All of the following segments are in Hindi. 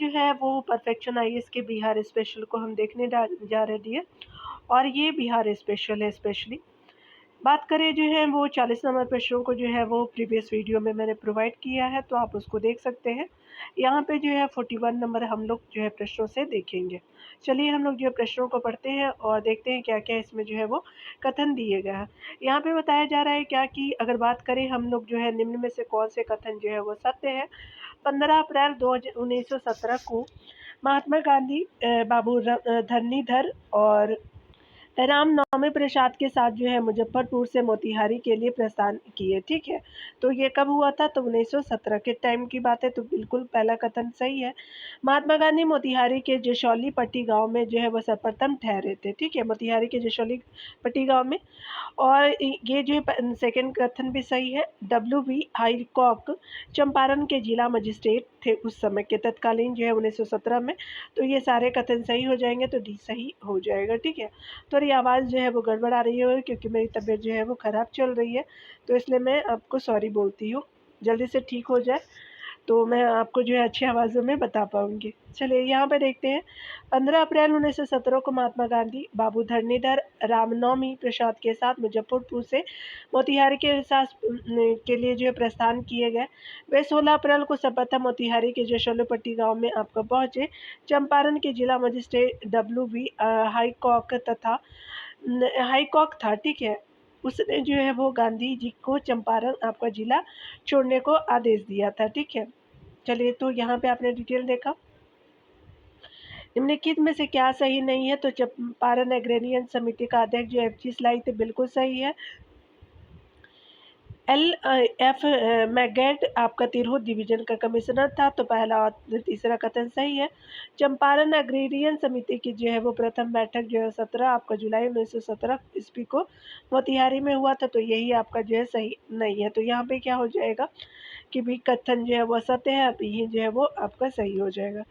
जो है वो परफेक्शन आईएएस के बिहार स्पेशल को हम देखने जा रहे डियर। और ये बिहार स्पेशल है। स्पेशली बात करें जो है वो 40 नंबर प्रश्नों को जो है वो प्रीवियस वीडियो में मैंने प्रोवाइड किया है, तो आप उसको देख सकते हैं। यहाँ पे जो है 41 नंबर हम लोग जो है प्रश्नों से देखेंगे। चलिए हम लोग जो है प्रश्नों को पढ़ते हैं और देखते हैं क्या क्या इसमें जो है वो कथन दिए गए हैं। यहाँ पे बताया जा रहा है क्या कि अगर बात करें हम लोग जो है निम्न में से कौन से कथन जो है वो सत्य है। 15 अप्रैल 1917 को महात्मा गांधी बाबू धरणीधर और राम नवमी प्रसाद के साथ जो है मुजफ्फरपुर से मोतिहारी के लिए प्रस्थान किए। ठीक है, तो ये कब हुआ था? तो 1917 के टाइम की बात है, तो बिल्कुल पहला कथन सही है। महात्मा गांधी मोतिहारी के जशौली पट्टी गांव में जो है वो सर्वप्रथम ठहरे थे। ठीक है, मोतिहारी के जशौली पट्टी गांव में। और ये जो सेकंड कथन भी सही है। W.V. हाईकॉक चंपारण के जिला मजिस्ट्रेट थे उस समय के, तत्कालीन जो है 1917 में। तो ये सारे कथन सही हो जाएंगे, तो डी सही हो जाएगा। ठीक है, तो ये आवाज़ जो है वो गड़बड़ा रही है क्योंकि मेरी तबीयत जो है वो ख़राब चल रही है, तो इसलिए मैं आपको सॉरी बोलती हूँ। जल्दी से ठीक हो जाए तो मैं आपको जो है अच्छी आवाज़ों में बता पाऊँगी। चलिए यहाँ पे देखते हैं। 15 अप्रैल 1917 को महात्मा गांधी बाबू धरणीधर रामनवमी प्रसाद के साथ मुजफ्फरपुर से मोतिहारी के लिए जो है प्रस्थान किए गए। वे 16 अप्रैल को सर्वप्रथम मोतिहारी के जशोलीपट्टी गांव में आपका पहुंचे। चंपारण के जिला मजिस्ट्रेट W.V. हाईकॉक था। ठीक है, उसने जो है वो गांधी जी को चंपारण आपका जिला छोड़ने को आदेश दिया था। ठीक है, चलिए तो यहाँ पे आपने डिटेल देखा। निम्नलिखित में से क्या सही नहीं है? तो चंपारण एग्रेरियन समिति का अध्यक्ष जो FG स्लाई थे बिल्कुल सही है। F. मैगेट आपका तिरहुत डिवीजन का कमिश्नर था, तो पहला और तीसरा कथन सही है। चंपारण एग्रेरियन समिति की जो है वो प्रथम बैठक जो है 17 आपका जुलाई 1917 ईस्वी को मोतिहारी में हुआ था, तो यही आपका जो है सही नहीं है। तो यहाँ पे क्या हो जाएगा कि भी कथन जो है वो सत्य है, अब यही जो है वो आपका सही हो जाएगा।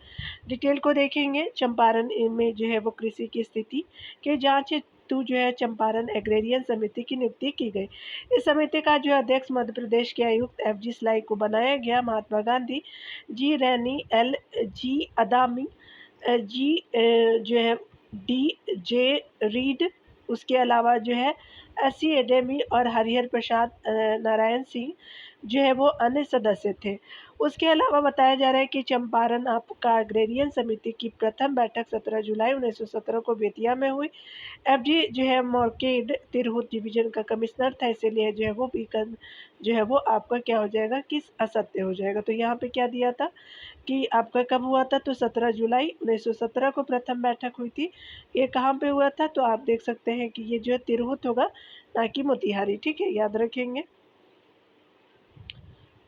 डिटेल को देखेंगे। चंपारण में जो है वो कृषि की स्थिति के जांच हेतु जो है चंपारण एग्रेरियन समिति की नियुक्ति की गई। इस समिति का जो अध्यक्ष मध्य प्रदेश के आयुक्त FG स्लाई को बनाया गया। महात्मा गांधी जी रैनी LG अदामी जी जो है DJ रीड, उसके अलावा जो है SC एडेमी और हरिहर प्रसाद नारायण सिंह जो है वो अन्य सदस्य थे। उसके अलावा बताया जा रहा है कि चंपारण आपका एग्रेरियन समिति की प्रथम बैठक 17 जुलाई 1917 को बेतिया में हुई। FG जो है मॉर्केड तिरहुत डिवीजन का कमिश्नर था, इसीलिए जो है वो बीकन जो है वो आपका क्या हो जाएगा कि असत्य हो जाएगा। तो यहाँ पे क्या दिया था कि आपका कब हुआ था? तो 17 जुलाई 1917 को प्रथम बैठक हुई थी। ये कहाँ पे हुआ था? तो आप देख सकते हैं कि ये जो है तिरहुत होगा, ना कि मोतिहारी। ठीक है, याद रखेंगे।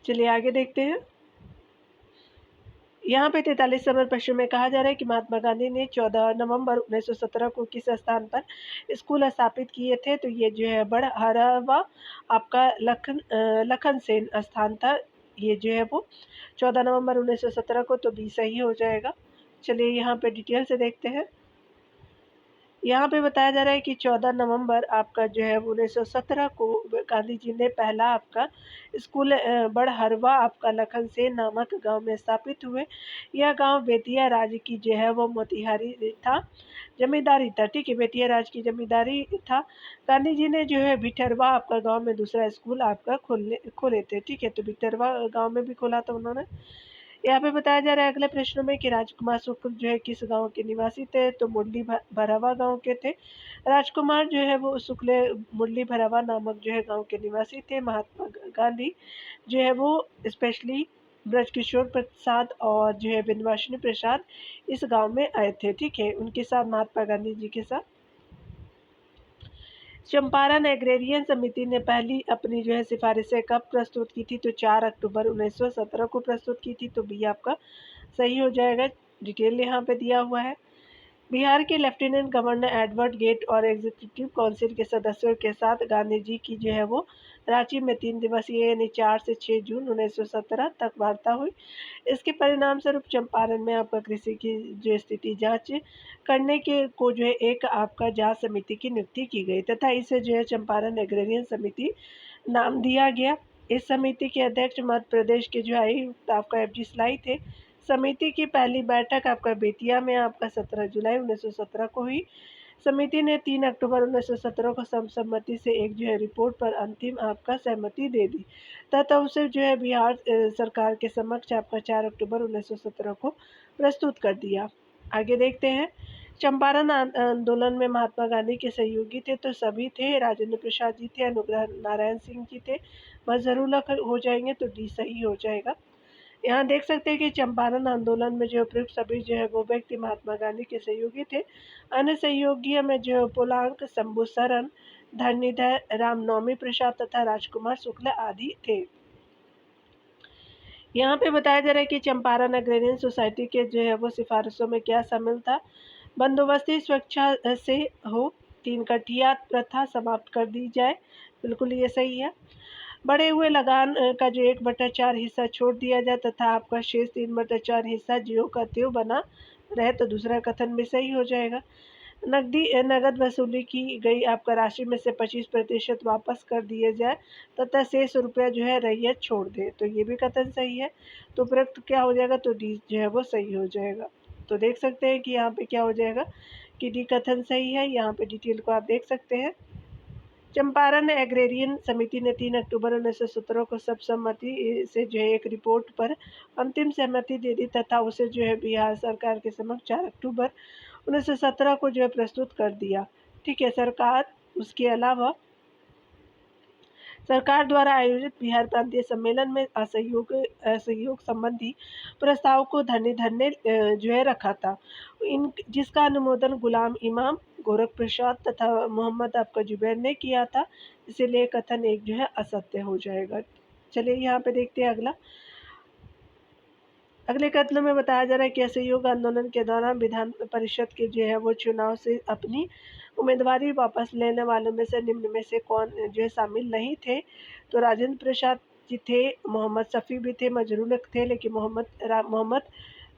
चलिए आगे देखते हैं। यहाँ पे 43 नंबर प्रश्न में कहा जा रहा है कि महात्मा गांधी ने 14 नवंबर 1917 को किस स्थान पर स्कूल स्थापित किए थे? तो ये जो है बड़हरवा आपका लखन सेन स्थान था। ये जो है वो 14 नवंबर 1917 को, तो बी सही हो जाएगा। चलिए यहाँ पे डिटेल से देखते हैं। यहाँ पे बताया जा रहा है कि 14 नवंबर आपका जो है 1917 को गांधी जी ने पहला आपका स्कूल बड़हरवा आपका लखन सेन नामक गांव में स्थापित हुए। यह गांव बेतिया राज्य की जो है वो मोतिहारी था, जमींदारी था। ठीक है, बेतिया राज्य की जमींदारी था। गांधी जी ने जो है भिठरवा आपका गांव में दूसरा स्कूल आपका खोले थे। ठीक है, तो भिठरवा गांव में भी खोला था उन्होंने। यहाँ पे बताया जा रहा है अगले प्रश्न में कि राजकुमार शुक्ल जो है किस गांव के निवासी थे? तो मुरली भरावा गांव के थे। राजकुमार जो है वो शुक्ल मुरली भरावा नामक जो है गांव के निवासी थे। महात्मा गांधी जो है वो स्पेशली ब्रजकिशोर प्रसाद और जो है विंध्यवासिनी प्रसाद इस गांव में आए थे। ठीक है, उनके साथ महात्मा गांधी जी के साथ। चंपारण एग्रेरियन समिति ने पहली अपनी जो है सिफारिशें कब प्रस्तुत की थी? तो 4 अक्टूबर 1917 को प्रस्तुत की थी, तो बी आपका सही हो जाएगा। डिटेल यहाँ पे दिया हुआ है। बिहार के लेफ्टिनेंट गवर्नर एडवर्ड गेट और एग्जीक्यूटिव काउंसिल के सदस्यों के साथ गांधी जी की जो है वो रांची में 3 दिवसीय यानी 4 से 6 जून 1917 तक वार्ता हुई। इसके परिणाम स्वरूप चंपारण में आपका कृषि की जो स्थिति जांच करने के को जो है एक आपका जांच समिति की नियुक्ति की गई तथा इसे जो है चंपारण एग्रेरियन समिति नाम दिया गया। इस समिति के अध्यक्ष मध्य प्रदेश के जो आयुक्त आपका FG स्लाई थे। समिति की पहली बैठक आपका बेतिया में आपका 17 जुलाई 1917 को हुई। समिति ने 3 अक्टूबर 1917 को सर्वसम्मति से एक जो है रिपोर्ट पर अंतिम आपका सहमति दे दी तथा उसे जो है बिहार सरकार के समक्ष आपका 4 अक्टूबर 1917 को प्रस्तुत कर दिया। आगे देखते हैं। चंपारण आंदोलन में महात्मा गांधी के सहयोगी थे तो सभी थे। राजेंद्र प्रसाद जी थे, अनुग्रह नारायण सिंह जी थे। मजहरूल हक हो जाएंगे तो डी सही हो जाएगा। यहाँ देख सकते हैं कि चंपारण आंदोलन में जो प्रयुक्त सभी जो है वो व्यक्ति महात्मा गांधी के सहयोगी थे। अन्य सहयोगियों में जो पोलांक, शंभू सरन, धरणीधर, रामनवमी प्रसाद तथा राजकुमार शुक्ल आदि थे। यहाँ पे बताया जा रहा है कि चंपारण अग्रेरियन सोसाइटी के जो है वो सिफारिशों में क्या शामिल था। बंदोबस्ती स्वेच्छा से हो, 3 कठिया प्रथा समाप्त कर दी जाए, बिल्कुल ये सही है। बढ़े हुए लगान का जो 1/4 हिस्सा छोड़ दिया जाए तथा आपका शेष 3/4 हिस्सा ज्यों का त्यों बना रहे तो दूसरा कथन भी सही हो जाएगा। नगद वसूली की गई आपका राशि में से 25% वापस कर दिए जाए तथा शेष रुपया जो है रैयत छोड़ दे तो ये भी कथन सही है। तो उपरोक्त क्या हो जाएगा तो डी जो है वो सही हो जाएगा। तो देख सकते हैं कि यहाँ पे क्या हो जाएगा कि डी कथन सही है। यहाँ पे डिटेल को आप देख सकते हैं। चंपारण एग्रेरियन समिति ने 3 अक्टूबर 1917 को सर्वसम्मति से जो है एक रिपोर्ट पर अंतिम सहमति दे दी तथा उसे जो है बिहार सरकार के समक्ष 4 अक्टूबर 1917 को जो है प्रस्तुत कर दिया। ठीक है। उसके अलावा सरकार द्वारा आयोजित बिहार प्रांतीय सम्मेलन में असहयोग संबंधी प्रस्ताव को धरने जो है रखा था। जिसका अनुमोदन गुलाम इमाम, गोरख प्रसाद तथा मोहम्मद आपका जुबैर ने किया था। इसीलिए कथन एक जो है असत्य हो जाएगा। चलिए यहाँ पे देखते हैं अगले कथन में बताया जा रहा है कि असहयोग आंदोलन के दौरान विधान परिषद के जो है वो चुनाव से अपनी उम्मीदवारी वापस लेने वालों में से निम्न में से कौन जो है शामिल नहीं थे। तो राजेंद्र प्रसाद जी थे, मोहम्मद शफी भी थे, मजरूल हक थे, लेकिन मोहम्मद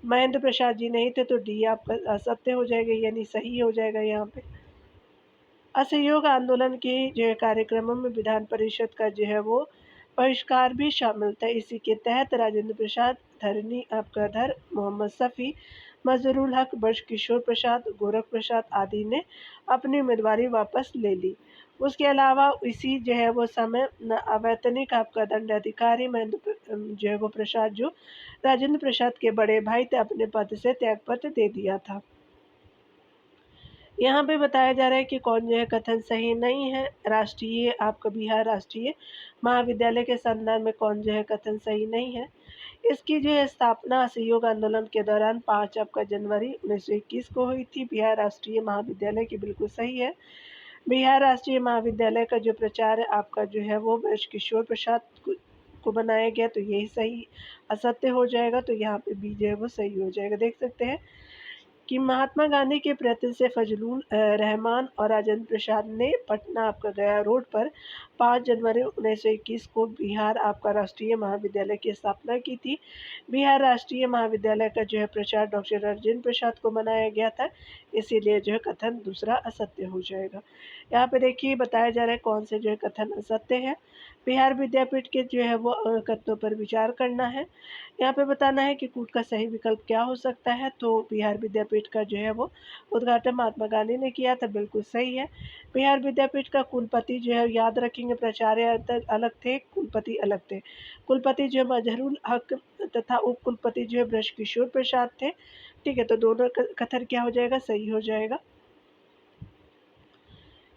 महेंद्र प्रसाद जी नहीं थे। तो डी आपका असत्य हो जाएगा, यानी सही हो जाएगा। यहाँ पे असहयोग आंदोलन के जो है कार्यक्रमों में विधान परिषद का जो है वो बहिष्कार भी शामिल था। इसी के तहत राजेंद्र प्रसाद, मोहम्मद शफी, मजरूल हक, ब्रज किशोर प्रसाद, गोरख प्रसाद आदि ने अपनी उम्मीदवारी वापस ले ली। उसके अलावा इसी जो है वो समय अवैतनिक आपका दंडाधिकारी महेंद्र जो है वो प्रसाद जो राजेंद्र प्रसाद के बड़े भाई थे अपने पद से त्यागपत्र दे दिया था। यहाँ पे बताया जा रहा है कि कौन जो है कथन सही नहीं है। बिहार राष्ट्रीय महाविद्यालय के संदर्भ में कौन जो है कथन सही नहीं है। इसकी जो है स्थापना असहयोग आंदोलन के दौरान 5 आपका जनवरी 1921 को हुई थी। बिहार राष्ट्रीय महाविद्यालय की बिल्कुल सही है। बिहार राष्ट्रीय महाविद्यालय का जो प्रचार आपका जो है वो ब्रज किशोर प्रसाद को बनाया गया तो यही सही असत्य हो जाएगा। तो यहाँ पे बी जो है वो सही हो जाएगा। देख सकते हैं कि महात्मा गांधी के प्रयत्न से फजलुल रहमान और राजेंद्र प्रसाद ने पटना आपका गया रोड पर 5 जनवरी 1921 को बिहार आपका राष्ट्रीय महाविद्यालय की स्थापना की थी। बिहार राष्ट्रीय महाविद्यालय का जो है प्रचार डॉक्टर राजेंद्र प्रसाद को बनाया गया था। इसीलिए जो है कथन दूसरा असत्य हो जाएगा। यहाँ पे देखिए बताया जा रहा है कौन से जो है कथन असत्य है। बिहार विद्यापीठ के जो है वो कथनों पर विचार करना है। यहाँ पे बताना है कि कूट का सही विकल्प क्या हो सकता है। तो बिहार विद्यापीठ का जो है वो उद्घाटन महात्मा गांधी ने किया था, बिल्कुल सही है। बिहार विद्यापीठ का कुलपति जो है याद रखेंगे प्राचार्य अलग थे, कुलपति अलग थे। कुलपति जो है मजहरूल हक तथा उप कुलपति जो है ब्रज किशोर प्रसाद थे। ठीक है। तो दोनों कथन क्या हो जाएगा, सही हो जाएगा।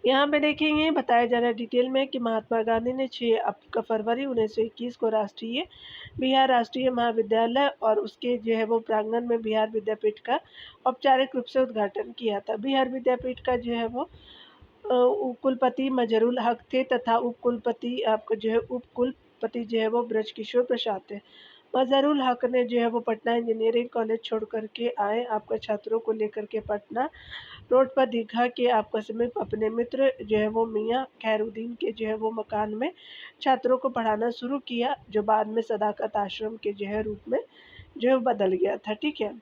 यहाँ पे देखेंगे बताया जा रहा है डिटेल में कि महात्मा गांधी ने 6 फरवरी 1921 को बिहार राष्ट्रीय महाविद्यालय और उसके जो है वो प्रांगण में बिहार विद्यापीठ का औपचारिक रूप से उद्घाटन किया था। बिहार विद्यापीठ का जो है वो कुलपति मजहरूल हक थे तथा उप कुलपति जो है वो ब्रज किशोर प्रसाद थे। मजहरूल हक ने जो है वो पटना इंजीनियरिंग कॉलेज छोड़ करके आए आपका छात्रों को लेकर के पटना रोड पर दीघा के आपका समीप अपने मित्र जो है वो मियाँ खैरुद्दीन के जो है वो मकान में छात्रों को पढ़ाना शुरू किया, जो बाद में सदाकत आश्रम के जो है रूप में जो है बदल गया था। ठीक है।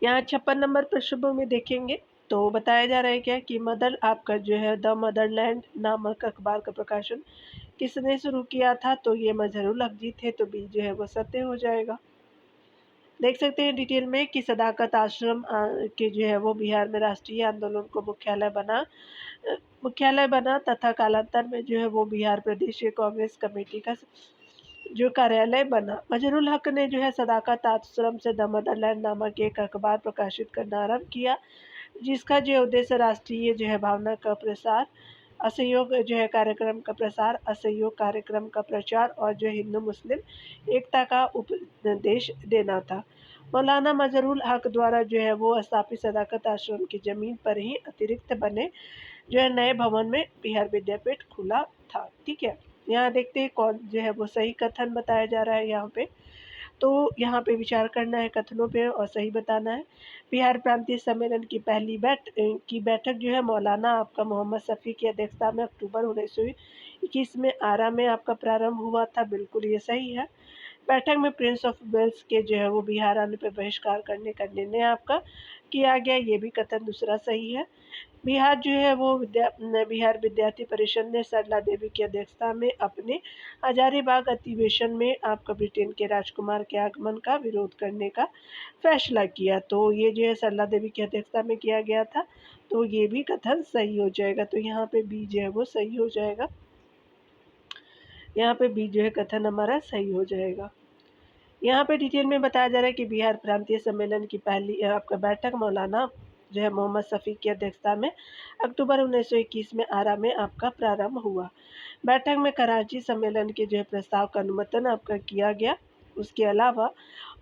यहाँ 56 नंबर प्रश्न में देखेंगे तो बताया जा रहा है क्या कि मदर आपका जो है द मदरलैंड नामक अखबार का प्रकाशन किसने शुरू किया था, तो ये मजहरुल हक जी थे, तो बी जो है वो सत्य हो जाएगा। देख सकते हैं डिटेल में कि सदाकत आश्रम के जो है वो बिहार में राष्ट्रीय आंदोलन को मुख्यालय बना तथा कालांतर में जो है वो बिहार प्रदेश कांग्रेस कमेटी का जो कार्यालय बना। मजहरुल हक ने जो है सदाकत आश्रम से दामोदर लैंड नामक एक अखबार प्रकाशित करना आरंभ किया, जिसका जो उद्देश्य राष्ट्रीय जो है भावना का प्रसार, असहयोग जो है कार्यक्रम का प्रसार, असहयोग कार्यक्रम का प्रचार और जो हिंदू मुस्लिम एकता का उपदेश देना था। मौलाना मजहरुल हक द्वारा जो है वो स्थापित सदाकत आश्रम की जमीन पर ही अतिरिक्त बने जो है नए भवन में बिहार विद्यापीठ खुला था। ठीक है, यहाँ देखते हैं कौन जो है वो सही कथन बताया जा रहा है यहाँ पे। तो यहाँ पे विचार करना है कथनों पे और सही बताना है। बिहार प्रांतीय सम्मेलन की बैठक जो है मौलाना आपका मोहम्मद शफी की अध्यक्षता में अक्टूबर 1921 में आरा में आपका प्रारंभ हुआ था। बिल्कुल ये सही है। बैठक में प्रिंस ऑफ वेल्स के जो है वो बिहार आने पर बहिष्कार करने का निर्णय आपका किया गया, ये भी कथन दूसरा सही है। बिहार जो है वो बिहार विद्यार्थी परिषद ने सरला देवी की अध्यक्षता में अपने हजारीबाग अधिवेशन में आपका ब्रिटेन के राजकुमार के आगमन का विरोध करने का फैसला किया। तो ये जो है सरला देवी की अध्यक्षता में किया गया था, तो ये भी कथन सही हो जाएगा। तो यहाँ पे बी जो है वो सही हो जाएगा। यहाँ पे बी जो है कथन हमारा सही हो जाएगा। यहाँ पे डिटेल में बताया जा रहा है कि बिहार प्रांतीय सम्मेलन की पहली आपका बैठक मौलाना जो है मोहम्मद शफी की अध्यक्षता में अक्टूबर 1921 में आरा में आपका प्रारंभ हुआ। बैठक में कराची सम्मेलन के जो है प्रस्ताव का अनुमोदन आपका किया गया। उसके अलावा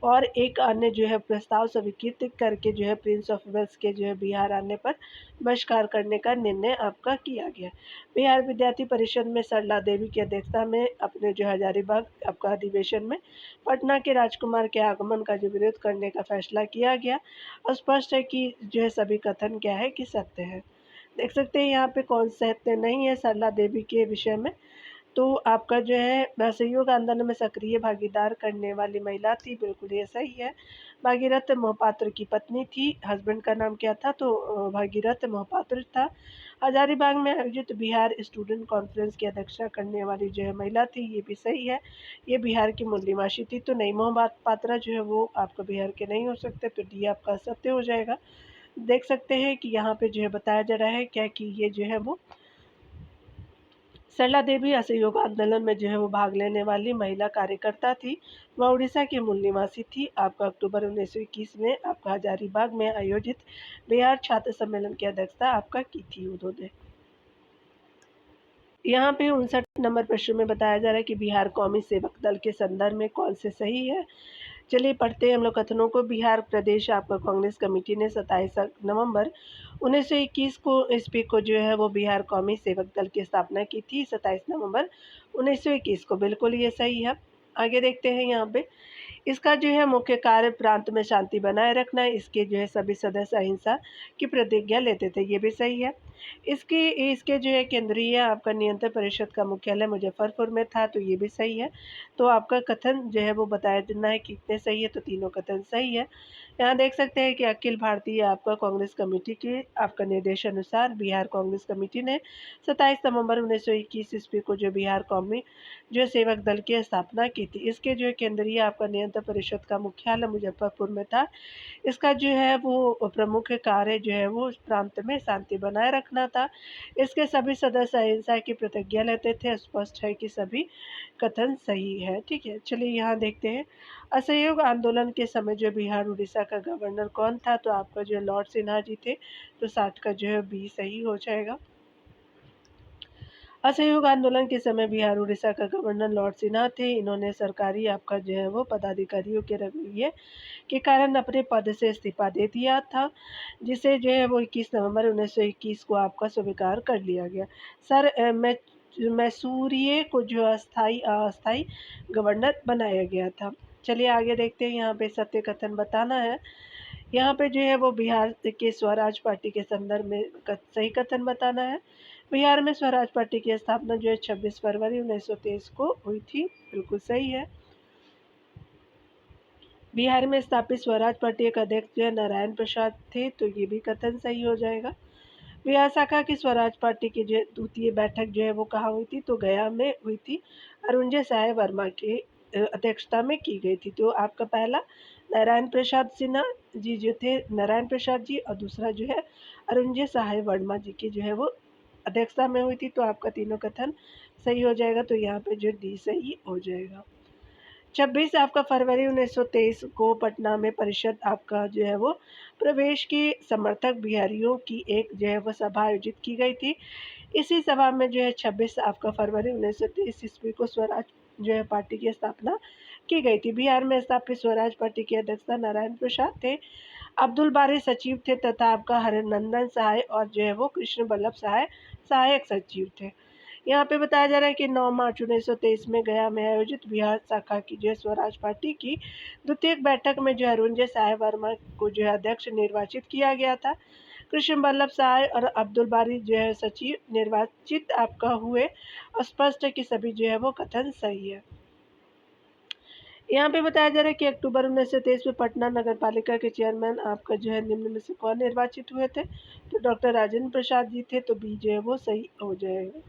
और एक अन्य जो है प्रस्ताव स्वीकृत करके जो है प्रिंस ऑफ वेल्स के जो है बिहार आने पर बहिष्कार करने का निर्णय आपका किया गया। बिहार विद्यार्थी परिषद में सरला देवी की अध्यक्षता में अपने जो हजारीबाग आपका अधिवेशन में पटना के राजकुमार के आगमन का जो विरोध करने का फैसला किया गया। स्पष्ट है कि जो है सभी कथन क्या है कि सत्य है। देख सकते हैं यहाँ पे कौन सत्य नहीं है सरला देवी के विषय में। तो आपका जो है असहयोग आंदोलन में सक्रिय भागीदार करने वाली महिला थी, बिल्कुल ये सही है। भागीरथ मोहपात्र की पत्नी थी। हस्बैंड का नाम क्या था, तो भागीरथ मोहपात्र था। हजारीबाग में आयोजित बिहार स्टूडेंट कॉन्फ्रेंस की अध्यक्षता करने वाली जो है महिला थी, ये भी सही है। ये बिहार की मूल निवासी थी। तो नहीं, मोहपात्रा जो है वो आपका बिहार के नहीं हो सकते, तो डी आपका सत्य हो जाएगा। देख सकते हैं कि यहाँ पे जो है बताया जा रहा है क्या कि ये जो है वो सरला देवी असहयोग आंदोलन में जो है वो भाग लेने वाली महिला कार्यकर्ता थी। वह उड़ीसा की मूल निवासी थी। आपका अक्टूबर 1921 में आपका हजारीबाग में आयोजित बिहार छात्र सम्मेलन की अध्यक्षता आपका की थी उन्होंने। यहाँ पे 59 नंबर प्रश्न में बताया जा रहा है कि बिहार कौमी सेवक दल के संदर्भ में कौन से सही है। चलिए पढ़ते हैं हम लोग कथनों को। बिहार प्रदेश आपका कांग्रेस कमेटी ने 27 नवंबर 1921 को ईस्वी को जो है वो बिहार कौमी सेवक दल की स्थापना की थी। 27 नवंबर 1921 को, बिल्कुल ये सही है। आगे देखते हैं यहाँ पे इसका जो है मुख्य कार्य प्रांत में शांति बनाए रखना है। इसके जो है सभी सदस्य अहिंसा की प्रतिज्ञा लेते थे, ये भी सही है। इसके जो है केंद्रीय आपका नियंत्रण परिषद का मुख्यालय मुजफ्फरपुर में था, तो ये भी सही है। तो आपका कथन जो है वो बताया देना है कितने सही है, तो तीनों कथन सही है। यहाँ देख सकते हैं कि अखिल भारतीय आपका कांग्रेस कमेटी के आपका निर्देश अनुसार बिहार कांग्रेस कमेटी ने 27 नवंबर 1921 ईस्वी को जो बिहार कौमी जो सेवक दल की स्थापना की थी। इसके जो केंद्रीय आपका नियंत्रण परिषद का मुख्यालय मुजफ्फरपुर में था। इसका जो है वो प्रमुख कार्य जो है वो उस प्रांत में शांति बनाए रखना था। इसके सभी सदस्य अहिंसा की प्रतिज्ञा लेते थे। स्पष्ट है कि सभी कथन सही है। ठीक है, चलिए यहाँ देखते हैं असहयोग आंदोलन के समय जो बिहार उड़ीसा का गवर्नर कौन था, तो आपका जो लॉर्ड सिन्हा जी थे। तो 60 का जो है बी सही हो जाएगा। असहयोग आंदोलन के समय बिहार उड़ीसा का गवर्नर लॉर्ड सिन्हा थे। इन्होंने सरकारी आपका जो है वो पदाधिकारियों के रवैये के कारण अपने पद से इस्तीफा दे दिया था, जिसे जो है वो 21 नवंबर 1921 को आपका स्वीकार कर लिया गया। सर मैसूरिये को जो अस्थाई गवर्नर बनाया गया था। चलिए आगे देखते हैं। यहाँ पे सत्य कथन बताना है। यहाँ पे जो है वो बिहार के स्वराज पार्टी के संदर्भ में सही कथन बताना है। बिहार में स्वराज पार्टी की स्थापना जो है 26 फरवरी 1923 को हुई थी, बिल्कुल सही है। बिहार में स्थापित स्वराज पार्टी के अध्यक्ष जो है नारायण प्रसाद थे, तो ये भी कथन सही हो जाएगा। बिहार शाखा की स्वराज पार्टी की जो द्वितीय बैठक जो है वो कहाँ हुई थी, तो गया में हुई थी। अरुणजय साय वर्मा की अध्यक्षता में की गई थी। तो आपका पहला नारायण प्रसाद सिन्हा जी जो थे, नारायण प्रसाद जी, और दूसरा जो है अरुणजय साय वर्मा जी की जो है वो अध्यक्षता में हुई थी। तो आपका तीनों कथन सही हो जाएगा। तो यहाँ पे जो डी सही हो जाएगा। 26 आपका फरवरी 1923 को पटना में परिषद आपका जो है वो प्रवेश के समर्थक बिहारियों की एक जो है वो सभा आयोजित की गई थी। इसी सभा में जो है 26 आपका फरवरी 1923 ईस्वी को स्वराज जो है पार्टी की स्थापना की गई थी। बिहार में स्थापित स्वराज पार्टी के अध्यक्ष नारायण प्रसाद थे, अब्दुल बारी सचिव थे तथा आपका हरिनंदन सहाय और जो है वो कृष्ण बल्लभ सहाय सहायक सचिव थे। यहाँ पे बताया जा रहा है कि 9 मार्च 1923 में गया में आयोजित बिहार शाखा की जो स्वराज पार्टी की द्वितीय बैठक में जो अरुणजय साय वर्मा को जो है अध्यक्ष निर्वाचित किया गया था। कृष्ण बल्लभ सहाय और अब्दुल बारी जो है सचिव निर्वाचित आपका हुए। स्पष्ट है कि सभी जो है वो कथन सही है। यहाँ पे बताया जा रहा है कि अक्टूबर 1923 में पटना नगर पालिका के चेयरमैन आपका जो है निम्न में से कौन निर्वाचित हुए थे, तो डॉक्टर राजेंद्र प्रसाद जी थे। तो बी जो है वो सही हो जाएगा।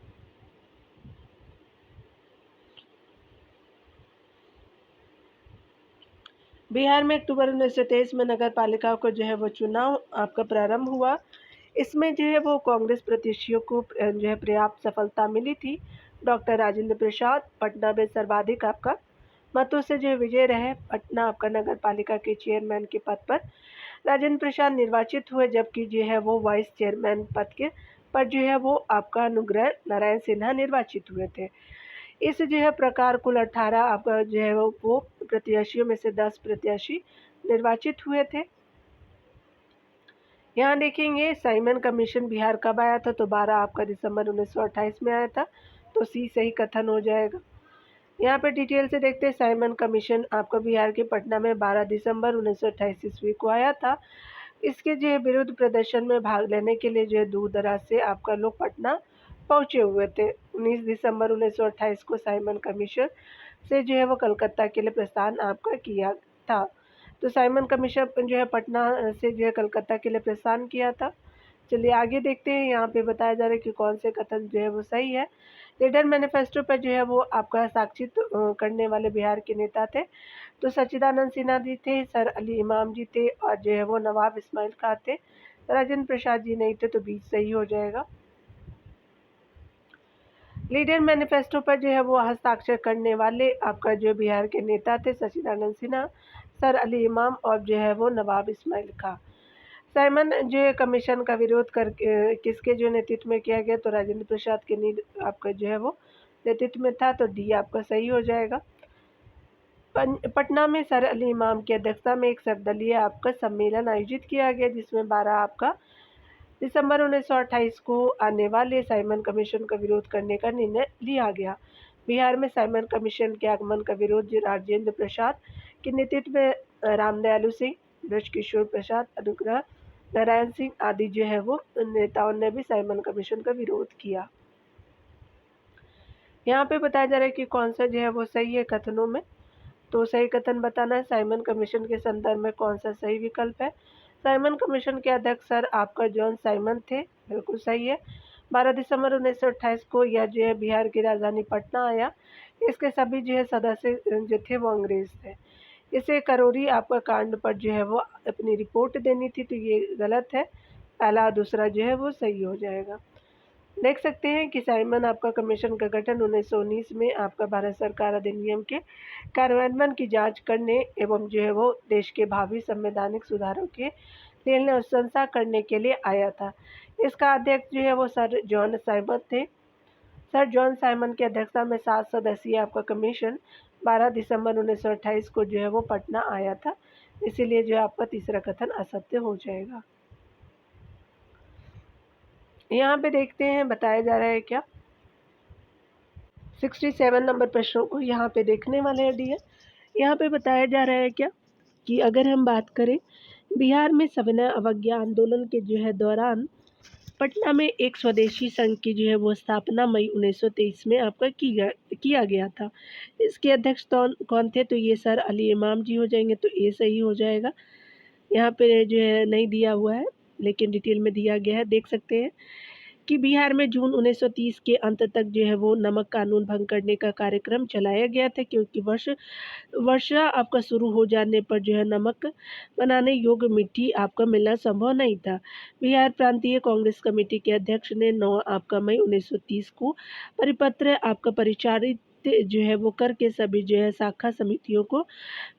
बिहार में अक्टूबर 1923 में नगर पालिका को जो है वो चुनाव आपका प्रारंभ हुआ। इसमें जो है वो कांग्रेस प्रत्याशियों को जो है पर्याप्त सफलता मिली थी। डॉक्टर राजेंद्र प्रसाद पटना में सर्वाधिक आपका मतों से जो विजय रहे। पटना आपका नगर पालिका के चेयरमैन के पद पर राजेंद्र प्रसाद निर्वाचित हुए, जबकि जो है वो वाइस चेयरमैन पद के पर जो है वो आपका अनुग्रह नारायण सिन्हा निर्वाचित हुए थे। इस जो है प्रकार कुल 18 आपका जो है वो प्रत्याशियों में से 10 प्रत्याशी निर्वाचित हुए थे। यहाँ देखेंगे साइमन कमीशन बिहार कब आया था, तो 12 आपका दिसंबर 1928 में आया था। तो सी सही कथन हो जाएगा। यहाँ पे डिटेल से देखते हैं। साइमन कमीशन आपका बिहार के पटना में 12 दिसंबर 1928 ईस्वी को आया था। इसके जो है विरुद्ध प्रदर्शन में भाग लेने के लिए जो है दूर दराज से आपका लोग पटना पहुंचे हुए थे। 19 दिसंबर 1928 को साइमन कमीशन से जो है वो कलकत्ता के लिए प्रस्थान आपका किया था। तो साइमन कमीशन जो है पटना से जो है कलकत्ता के लिए प्रस्थान किया था। चलिए आगे देखते हैं। यहाँ पे बताया जा रहा है कि कौन से कथन जो है वो सही है। लीडर मैनिफेस्टो पर जो है वो आपका हस्ताक्षरित करने वाले बिहार के नेता थे। तो सच्चिदानंद सिन्हा जी थे, सर अली इमाम जी थे, और जो है वो नवाब इस्माइल खां थे। राजेंद्र प्रसाद जी नहीं थे। तो बीच सही हो जाएगा। लीडर मैनिफेस्टो पर जो है वो हस्ताक्षर करने वाले आपका जो बिहार के नेता थे सच्चिदानंद सिन्हा, सर अली इमाम और जो है वो नवाब इस्माइल खां। साइमन जो है कमीशन का विरोध कर किसके जो नेतृत्व में किया गया, तो राजेंद्र प्रसाद के आपका जो है वो नेतृत्व में था। तो डी आपका सही हो जाएगा। पटना में सर अली इमाम की अध्यक्षता में एक सर्वदलीय आपका सम्मेलन आयोजित किया गया, जिसमें 12 आपका दिसंबर 1928 को आने वाले साइमन कमीशन का विरोध करने का निर्णय लिया गया। बिहार में साइमन कमीशन के आगमन का विरोध राजेंद्र प्रसाद के नेतृत्व में रामदयालु सिंह, ब्रजकिशोर प्रसाद, अनुग्रह नारायण सिंह आदि जो है वो नेताओं ने भी साइमन कमीशन का विरोध किया। यहाँ पे बताया जा रहा है कि कौन सा जो है वो सही है कथनों में। तो सही कथन बताना है। साइमन कमीशन के संदर्भ में कौन सा सही विकल्प है। साइमन कमीशन के अध्यक्ष सर आपका जॉन साइमन थे, बिल्कुल सही है। 12 दिसंबर 1928 को यह जो है बिहार की राजधानी पटना आया। इसके सभी जो है सदस्य जो थे वो अंग्रेज थे। इसे करौरी आपका कांड पर जो है वो अपनी रिपोर्ट देनी थी। तो ये गलत है। पहला दूसरा जो है वो सही हो जाएगा। देख सकते हैं कि साइमन आपका कमीशन का गठन 1919 में आपका भारत सरकार अधिनियम के कार्यान्वयन की जांच करने एवं जो है वो देश के भावी संवैधानिक सुधारों के लिए अनुशंसा करने के लिए आया था। इसका अध्यक्ष जो है वो सर जॉन साइमन थे। सर जॉन साइमन की अध्यक्षता में 7 सदस्यीय आपका कमीशन 12 दिसंबर 1928 को जो है वो पटना आया था। इसीलिए जो है आपका तीसरा कथन असत्य हो जाएगा। यहाँ पे देखते हैं बताया जा रहा है क्या 67 नंबर प्रश्नों को यहाँ पे देखने वाले हैं डियर। यहाँ पे बताया जा रहा है क्या कि अगर हम बात करें बिहार में सविनय अवज्ञा आंदोलन के जो है दौरान पटना में एक स्वदेशी संघ की जो है वो स्थापना मई 1923 में आपका किया गया था। इसके अध्यक्ष कौन थे, तो ये सर अली इमाम जी हो जाएंगे। तो ये सही हो जाएगा। यहाँ पे जो है नहीं दिया हुआ है। लेकिन डिटेल में दिया गया है। देख सकते हैं कि बिहार में जून 1930 के अंत तक जो है वो नमक कानून भंग करने का कार्यक्रम चलाया गया था, क्योंकि वर्षा आपका शुरू हो जाने पर जो है नमक बनाने योग्य मिट्टी आपका मिलना संभव नहीं था। बिहार प्रांतीय कांग्रेस कमेटी के अध्यक्ष ने 9 आपका मई 1930 को परिपत्र आपका परिचारित जो है वो करके सभी जो है शाखा समितियों को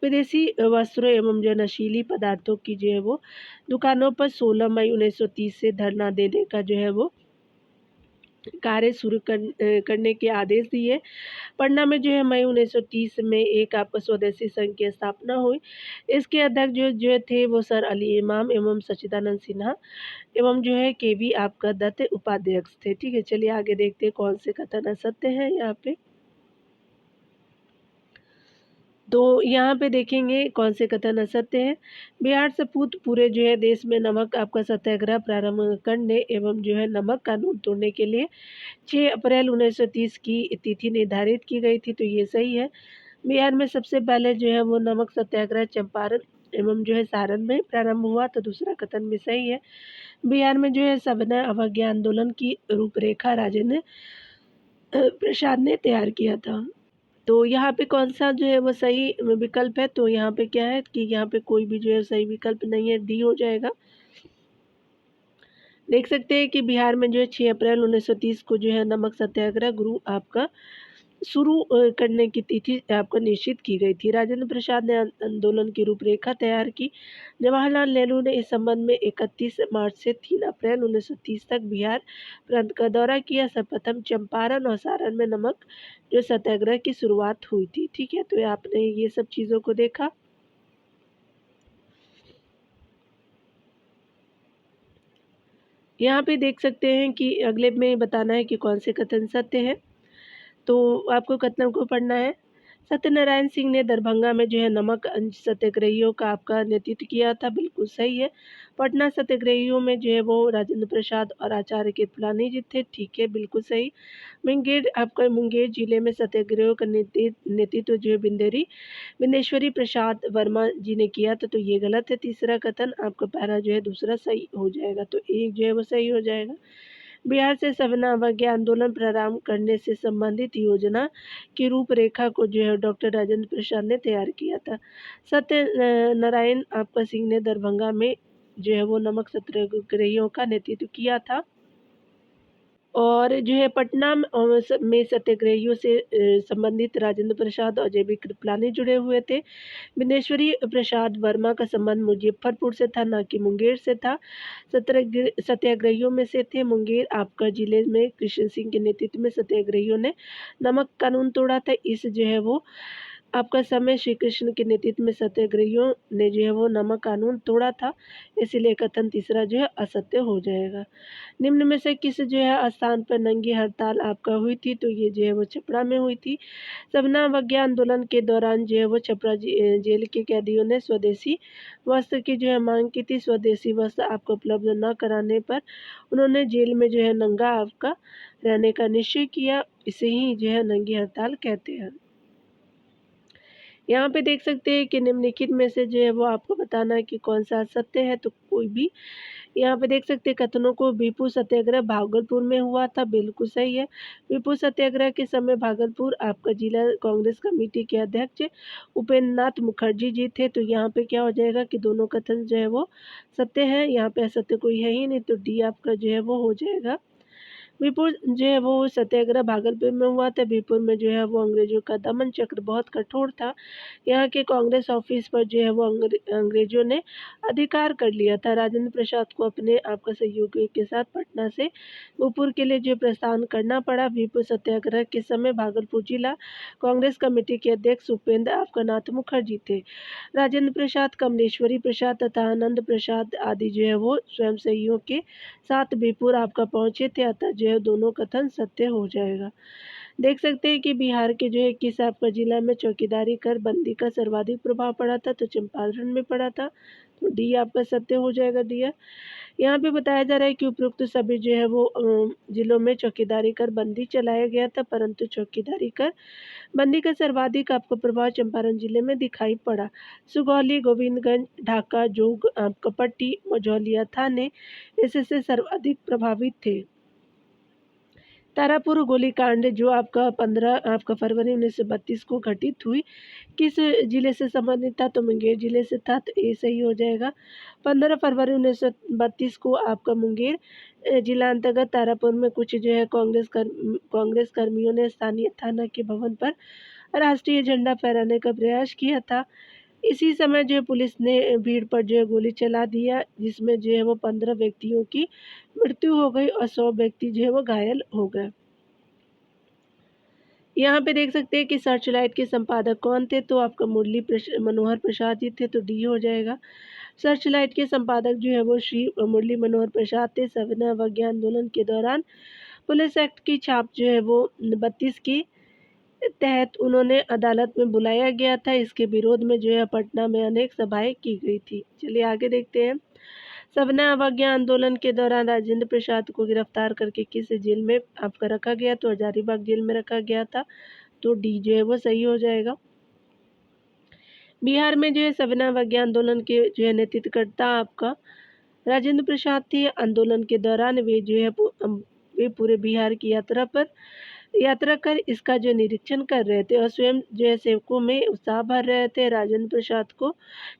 विदेशी वस्त्रों एवं जो नशीली पदार्थों की जो है वो दुकानों पर 16 मई 1930 से धरना देने का जो है वो कार्य शुरू करने के आदेश दिए। पटना में जो है मई 1930 में एक आपका स्वदेशी संघ की स्थापना हुई। इसके अध्यक्ष जो थे वो सर अली इमाम एवं सच्चिदानंद सिन्हा एवं जो है केवी आपका दत्त उपाध्यक्ष थे। ठीक है, चलिए आगे देखते हैं कौन से कथन असत्य हैं यहाँ पे। तो यहाँ पे देखेंगे कौन से कथन असत्य हैं। बिहार सपूत पूरे जो है देश में नमक आपका सत्याग्रह प्रारंभ करने एवं जो है नमक कानून तोड़ने के लिए 6 अप्रैल 1930 की तिथि निर्धारित की गई थी, तो ये सही है। बिहार में सबसे पहले जो है वो नमक सत्याग्रह चंपारण एवं जो है सारण में प्रारंभ हुआ, तो दूसरा कथन भी सही है। बिहार में जो है सविनय अवज्ञा आंदोलन की रूपरेखा राजेंद्र प्रसाद ने तैयार किया था। तो यहाँ पे कौन सा जो है वो सही विकल्प है, तो यहाँ पे क्या है कि यहाँ पे कोई भी जो है सही विकल्प नहीं है, डी हो जाएगा। देख सकते हैं कि बिहार में जो है 6 अप्रैल 1930 को जो है नमक सत्याग्रह गुरु आपका शुरू करने की तिथि आपको निश्चित की गई थी। राजेंद्र प्रसाद ने आंदोलन की रूपरेखा तैयार की। जवाहरलाल नेहरू ने इस संबंध में 31 मार्च से 3 अप्रैल 1930 तक बिहार प्रांत का दौरा किया। सर्वप्रथम चंपारण और सारण में नमक जो सत्याग्रह की शुरुआत हुई थी। ठीक है, तो आपने ये सब चीज़ों को देखा। यहाँ पे देख सकते हैं कि अगले में बताना है कि कौन से कथन सत्य है। तो आपको कथनों को पढ़ना है। सत्यनारायण सिंह ने दरभंगा में जो है नमक सत्याग्रहियों का आपका नेतृत्व किया था, बिल्कुल सही है। पटना सत्याग्रहियों में जो है वो राजेंद्र प्रसाद और आचार्य कृपलानी जी थे, ठीक है, बिल्कुल सही। मुंगेर जिले में सत्याग्रहियों का नेतृत्व जो है बिंदेश्वरी प्रसाद वर्मा जी ने किया था, तो ये गलत है। तीसरा कथन आपका पहला जो है दूसरा सही हो जाएगा, तो एक जो है वो सही हो जाएगा। बिहार से सविनय अवज्ञा आंदोलन प्रारंभ करने से संबंधित योजना की रूपरेखा को जो है डॉक्टर राजेंद्र प्रसाद ने तैयार किया था। नारायण आपका सिंह ने दरभंगा में जो है वो नमक सत्याग्रहियों का नेतृत्व किया था। और जो है पटना में सत्याग्रहियों से संबंधित राजेंद्र प्रसाद और जेबी कृपलानी जुड़े हुए थे। बिंदेश्वरी प्रसाद वर्मा का संबंध मुजफ्फरपुर से था, ना कि मुंगेर से था। सत्याग्रहियों में से थे मुंगेर आपका जिले में कृष्ण सिंह के नेतृत्व में सत्याग्रहियों ने नमक कानून तोड़ा था। इस जो है वो आपका समय श्री कृष्ण के नेतृत्व में सत्याग्रहियों ने जो है वो नमक कानून तोड़ा था, इसीलिए कथन तीसरा जो है असत्य हो जाएगा। निम्न में से किस जो है स्थान पर नंगी हड़ताल आपका हुई थी, तो ये जो है वो छपरा में हुई थी। सविनय अवज्ञा आंदोलन के दौरान जो है वो छपरा जेल के कैदियों ने स्वदेशी वस्त्र की जो है मांग की थी। स्वदेशी वस्त्र आपको उपलब्ध न कराने पर उन्होंने जेल में जो है नंगा आपका रहने का निश्चय किया, इसे ही जो है नंगी हड़ताल कहते हैं। यहाँ पे देख सकते हैं कि निम्नलिखित में से जो है वो आपको बताना है कि कौन सा सत्य है, तो कोई भी। यहाँ पे देख सकते हैं कथनों को बीपू सत्याग्रह भागलपुर में हुआ था, बिल्कुल सही है। बीपू सत्याग्रह के समय भागलपुर आपका जिला कांग्रेस कमेटी के अध्यक्ष उपेंद्र नाथ मुखर्जी जी थे, तो यहाँ पे क्या हो जाएगा कि दोनों कथन जो है वो सत्य है। यहाँ पे असत्य कोई है ही नहीं, तो डी आपका जो है वो हो जाएगा। बीरपुर जो है वो सत्याग्रह भागलपुर में हुआ था। बीरपुर में जो है वो अंग्रेजों का दमन चक्र बहुत कठोर था। यहाँ के कांग्रेस ऑफिस पर जो है वो अंग्रेजों ने अधिकार कर लिया था। राजेंद्र प्रसाद को अपने आपका सहयोगियों के साथ पटना से भोजपुर के लिए जो प्रस्थान करना पड़ा। बीरपुर सत्याग्रह के समय भागलपुर जिला कांग्रेस कमेटी के अध्यक्ष उपेंद्र आपका नाथ मुखर्जी थे। राजेंद्र प्रसाद, कमलेश्वरी प्रसाद तथा आनंद प्रसाद आदि जो है वो स्वयं के साथ बीरपुर आपका पहुंचे थे, अतः जो है दोनों कथन सत्य हो जाएगा। देख सकते हैं कि बिहार के जो है किस आपका जिला में चौकीदारी कर बंदी का सर्वाधिक प्रभाव पड़ा था, तो चंपारण में पड़ा था। तो डी आपका सत्य हो जाएगा डियर। यहाँ पे बताया जा रहा है कि उपरोक्त सभी जो है वो जिलों में चौकीदारी कर बंदी चलाया गया था, परंतु चौकीदारी कर बंदी का सर्वाधिक आपको प्रभाव चंपारण जिले में दिखाई पड़ा। सुगौली, गोविंदगंज, ढाका, जोग, आपका पट्टी, मझौलिया थाने इससे सर्वाधिक प्रभावित थे। तारापुर गोलीकांड जो आपका 15 आपका फरवरी 1932 को घटित हुई, किस जिले से संबंधित था, तो मुंगेर जिले से था, तो ये सही हो जाएगा। 15 फरवरी 1932 को आपका मुंगेर जिला अंतर्गत तारापुर में कुछ जो है कांग्रेस कर्मियों ने स्थानीय थाना के भवन पर राष्ट्रीय झंडा फहराने का प्रयास किया था। इसी समय जो है पुलिस ने भीड़ पर जो है गोली चला दिया, जिसमें जो है वो 15 व्यक्तियों की मृत्यु हो गई और 100 व्यक्ति जो है वो घायल हो गए। यहाँ पे देख सकते हैं कि सर्चलाइट के संपादक कौन थे, तो आपका मनोहर प्रसाद जी थे, तो डी हो जाएगा। सर्चलाइट के संपादक जो है वो श्री मुरली मनोहर प्रसाद थे। सविनय अवज्ञा आंदोलन के दौरान पुलिस एक्ट की छाप जो है वो 32 की तहत उन्होंने अदालत में बुलाया गया था। इसके विरोध में जो है पटना में अनेक सभाएं की गई थी। चलिए आगे देखते हैं। सविनय अवज्ञा आंदोलन के दौरान राजेंद्र प्रसाद को गिरफ्तार करके किस जेल में आपका रखा गया, तो हजारीबाग जेल में रखा गया था, तो डी जो है वो सही हो जाएगा। बिहार में जो है सविनय अवज्ञा आंदोलन के जो है नेतृत्वकर्ता आपका राजेंद्र प्रसाद थे। आंदोलन के दौरान वे जो है वे पूरे बिहार की यात्रा कर इसका जो निरीक्षण कर रहे थे और स्वयं जो है सेवकों में उत्साह भर रहे थे। राजेंद्र प्रसाद को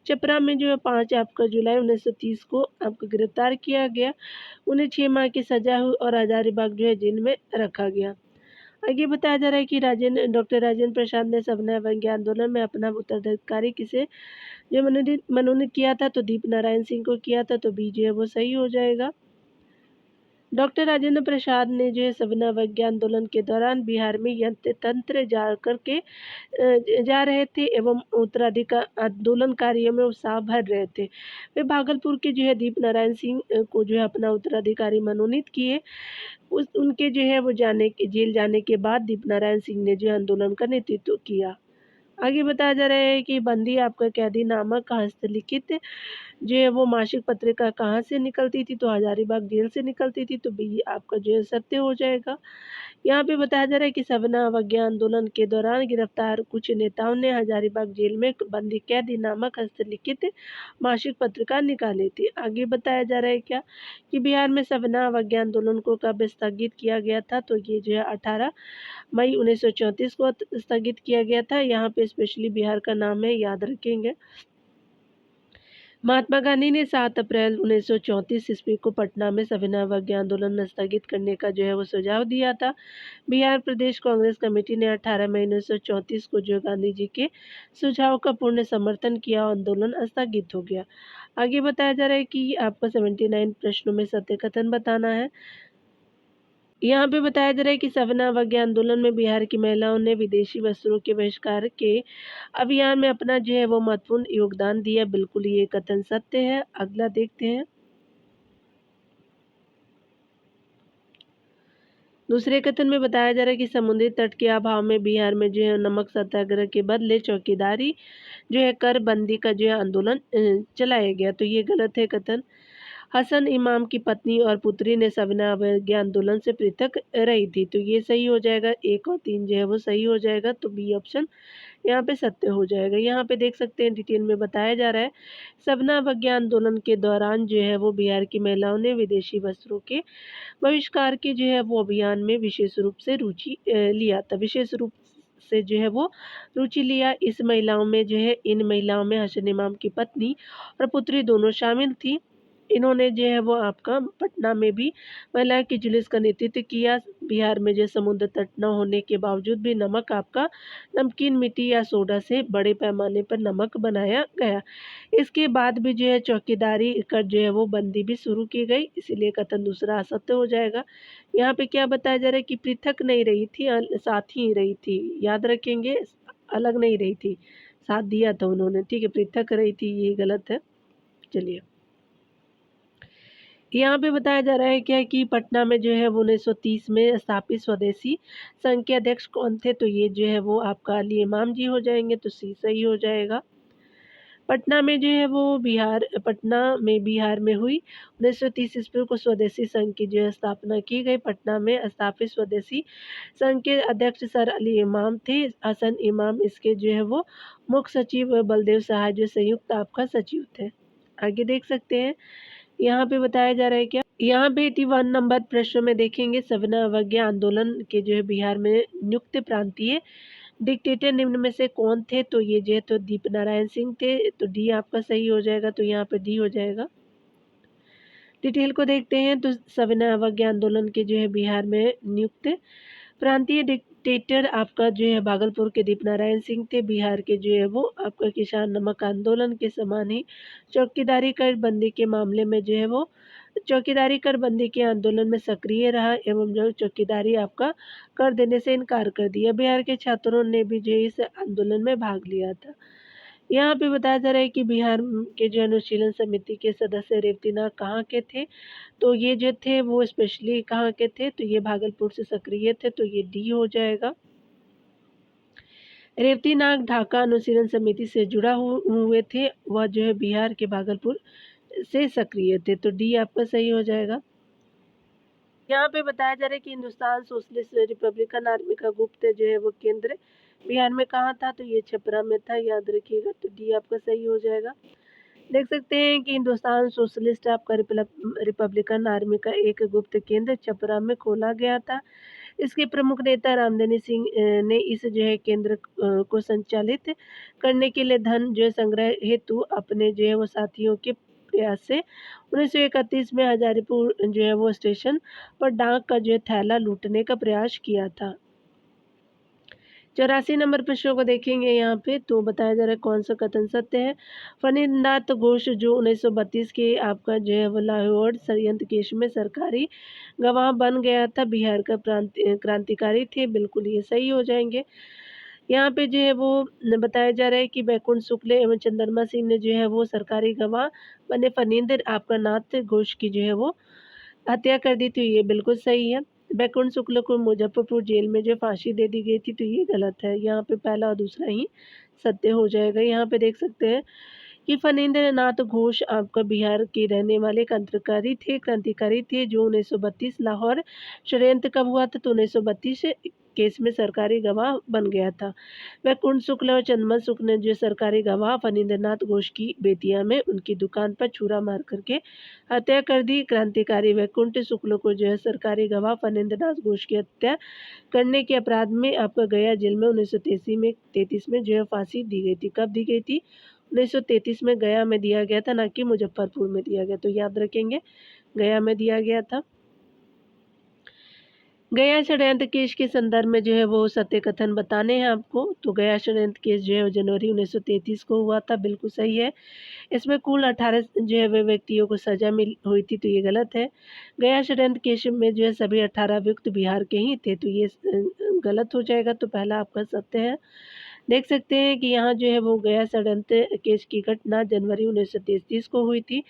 चपरा में जो है 5 आपका जुलाई 1930 को आपको गिरफ्तार किया गया। उन्हें 6 माह की सजा हुई और हजारीबाग जो है जेल में रखा गया। आगे बताया जा रहा है कि डॉक्टर राजेंद्र प्रसाद ने सविनय अवज्ञा आंदोलन में अपना उत्तराधिकारी किसे जो मनोनीत किया था, तो दीप नारायण सिंह को किया था, तो बी जो है वो सही हो जाएगा। डॉक्टर राजेंद्र प्रसाद ने जो है सविनय अवज्ञा आंदोलन के दौरान बिहार में यंत्र तंत्र जा रहे थे एवं उत्तराधिकार आंदोलनकारियों में उत्साह भर रहे थे। वे भागलपुर के जो है दीप नारायण सिंह को जो है अपना उत्तराधिकारी मनोनीत किए। उनके जो है वो जेल जाने के बाद दीप नारायण सिंह ने जो आंदोलन का नेतृत्व किया। आगे बताया जा रहा है कि बंदी आपका कैदी नामक हस्तलिखित जो है वो मासिक पत्रिका कहाँ से निकलती थी, तो हजारीबाग जेल से निकलती थी, तो बी आपका जो है सत्य हो जाएगा। यहाँ पे बताया जा रहा है कि सविनय अवज्ञा आंदोलन के दौरान गिरफ्तार कुछ नेताओं ने हजारीबाग जेल में बंदी कैदी नामक हस्तलिखित मासिक पत्रिका निकाली थी। आगे बताया जा रहा है क्या कि बिहार में सविनय अवज्ञा आंदोलन को कब स्थगित किया गया था, तो ये जो है 18 मई 1934 को स्थगित किया गया था। यहाँ पे स्पेशली बिहार का नाम है, याद रखेंगे। महात्मा गांधी ने 7 अप्रैल 1934 ईस्वी को पटना में सविनय अवज्ञा आंदोलन स्थगित करने का जो है वो सुझाव दिया था। बिहार प्रदेश कांग्रेस कमेटी ने 18 मई 1934 को जो गांधी जी के सुझाव का पूर्ण समर्थन किया, आंदोलन स्थगित हो गया। आगे बताया जा रहा है कि आपको 79 प्रश्नों में सत्य कथन बताना है। यहाँ पे बताया जा रहा है कि सविनय अवज्ञा आंदोलन में बिहार की महिलाओं ने विदेशी वस्त्रों के बहिष्कार के अभियान में अपना जो है वो महत्वपूर्ण योगदान दिया। बिल्कुल ये कथन सत्य है। अगला देखते हैं। दूसरे कथन में बताया जा रहा है कि समुद्री तट के अभाव में बिहार में जो है नमक सत्याग्रह के बदले चौकीदारी जो है कर बंदी का जो है आंदोलन चलाया गया, तो ये गलत है कथन। हसन इमाम की पत्नी और पुत्री ने सविनय अवज्ञा आंदोलन से पृथक रही थी, तो ये सही हो जाएगा। 1 और 3 जो है वो सही हो जाएगा, तो बी ऑप्शन यहाँ पे सत्य हो जाएगा। यहाँ पे देख सकते हैं डिटेल में बताया जा रहा है सविनय अवज्ञा आंदोलन के दौरान जो है वो बिहार की महिलाओं ने विदेशी वस्त्रों के बहिष्कार के जो है वो अभियान में विशेष रूप से रुचि लिया था। विशेष रूप से जो है वो रुचि लिया। इन महिलाओं में हसन इमाम की पत्नी और पुत्री दोनों शामिल थी। इन्होंने जो है वो आपका पटना में भी महिला के जुलूस का नेतृत्व किया। बिहार में जो समुद्र तट न होने के बावजूद भी नमक आपका नमकीन मिट्टी या सोडा से बड़े पैमाने पर नमक बनाया गया। इसके बाद भी जो है चौकीदारी कर जो है वो बंदी भी शुरू की गई, इसीलिए कथन दूसरा असत्य हो जाएगा। यहाँ पे क्या बताया जा रहा है कि पृथक नहीं रही थी, साथ ही रही थी। याद रखेंगे, अलग नहीं रही थी, साथ दिया था उन्होंने, ठीक है। पृथक रही थी, ये गलत है। चलिए यहाँ पे बताया जा रहा है क्या कि पटना में जो है वो 1930 में स्थापित स्वदेशी संघ के अध्यक्ष कौन थे? तो ये जो है वो आपका अली इमाम जी हो जाएंगे, तो सी सही हो जाएगा। पटना में जो है वो पटना में बिहार में हुई 1930 ईस्वी को स्वदेशी संघ की जो है स्थापना की गई। पटना में स्थापित स्वदेशी संघ के अध्यक्ष सर अली इमाम थे। हसन इमाम इसके जो है वो मुख्य सचिव, बलदेव सहाय जो संयुक्त आपका सचिव थे। आगे देख सकते हैं, यहाँ पे बताया जा रहा है क्या, यहाँ पे 81 नंबर प्रश्न में देखेंगे, सविनय अवज्ञा आंदोलन के जो है बिहार में नियुक्त प्रांतीय डिक्टेटर निम्न में से कौन थे? तो ये जो है तो दीप नारायण सिंह थे, तो डी आपका सही हो जाएगा, तो यहाँ पे डी हो जाएगा। डिटेल को देखते हैं तो सविनय अवज्ञा आंदोलन के जो है बिहार में नियुक्त प्रांतीय डिक्टेटर आपका जो है भागलपुर के दीप नारायण सिंह थे। बिहार के जो है वो आपका किसान नमक आंदोलन के समान ही चौकीदारी कर बंदी के मामले में जो है वो चौकीदारी कर बंदी के आंदोलन में सक्रिय रहा एवं जो चौकीदारी आपका कर देने से इनकार कर दिया। बिहार के छात्रों ने भी जो इस आंदोलन में भाग लिया था। यहाँ पे बताया जा रहा है कि बिहार के जो अनुशीलन समिति के सदस्य रेवतीनाथ कहाँ के थे? तो ये जो थे वो स्पेशली कहाँ के थे? तो ये भागलपुर से सक्रिय थे, तो ये डी हो जाएगा। रेवतीनाथ ढाका अनुशीलन समिति से हुए थे, वह जो है बिहार के भागलपुर से सक्रिय थे, तो डी आपका सही हो जाएगा। यहाँ पे बताया जा रहा है कि हिंदुस्तान सोशलिस्ट रिपब्लिकन आर्मी का गुप्त जो है वो केंद्र बिहार में कहाँ था? तो ये छपरा में था, याद रखिएगा, तो डी आपका सही हो जाएगा। देख सकते हैं कि हिंदुस्तान सोशलिस्ट आपका रिपब्लिकन आर्मी का एक गुप्त केंद्र छपरा में खोला गया था। इसके प्रमुख नेता रामधनी सिंह ने इस जो है केंद्र को संचालित करने के लिए धन जो है संग्रह हेतु अपने जो है वो साथियों के प्रयास से 1931 में हजारीपुर जो है वो स्टेशन पर डाक का जो है थैला लूटने का प्रयास किया था। 84 नंबर प्रश्नों को देखेंगे यहाँ पे, तो बताया जा रहा है कौन सा कथन सत्य है। फणींद्रनाथ घोष जो 1932 के आपका जो है वो लाहौर षडयंत्र केस में सरकारी गवाह बन गया था, बिहार का क्रांतिकारी थे, बिल्कुल ये सही हो जाएंगे। यहाँ पे जो है वो बताया जा रहा है कि बैकुंठ शुक्ल एवं चंद्रमा सिंह ने जो है वो सरकारी गवाह बने फणींद्र आपका नाथ घोष की जो है वो हत्या कर दी, तो ये बिल्कुल सही है। बैकुंठ शुक्ल को मुजफ्फरपुर जेल में जो फांसी दे दी गई थी, तो ये गलत है। यहाँ पे पहला और दूसरा ही सत्य हो जाएगा। यहाँ पे देख सकते हैं कि फणींद्र नाथ घोष आपका बिहार के रहने वाले क्रांतिकारी थे जो 1932 लाहौर षड्यंत्र कब हुआ था? तो 1932 केस में सरकारी गवाह बन गया था। वैकुंठ शुक्ल और चंद्रमा शुक्ल ने जो सरकारी गवाह फणींद्र नाथ घोष की बेतिया में उनकी दुकान पर छुरा मार करके हत्या कर दी। क्रांतिकारी वैकुंठ शुक्ल को जो है सरकारी गवाह फणींद्र नाथ घोष की हत्या करने के अपराध में आपका गया जेल में 1933 में जो है फांसी दी गई थी। कब दी गई थी? 1933 में गया में दिया गया था, ना कि मुजफ्फरपुर में दिया गया, तो याद रखेंगे गया में दिया गया था। गया षड्यंत्र केस के संदर्भ में जो है वो सत्य कथन बताने हैं आपको। तो गया षड्यंत्र केस जो है जनवरी 1933 को हुआ था, बिल्कुल सही है। इसमें कुल 18 जो है वे व्यक्तियों को सजा मिल हुई थी, तो ये गलत है। गया षड्यंत्र केस में जो है सभी 18 अभियुक्त बिहार के ही थे, तो ये गलत हो जाएगा, तो पहला आपका सत्य है। देख सकते हैं कि यहाँ जो है वो गया षड्यंत्र केस की घटना जनवरी 1933 को हुई थी,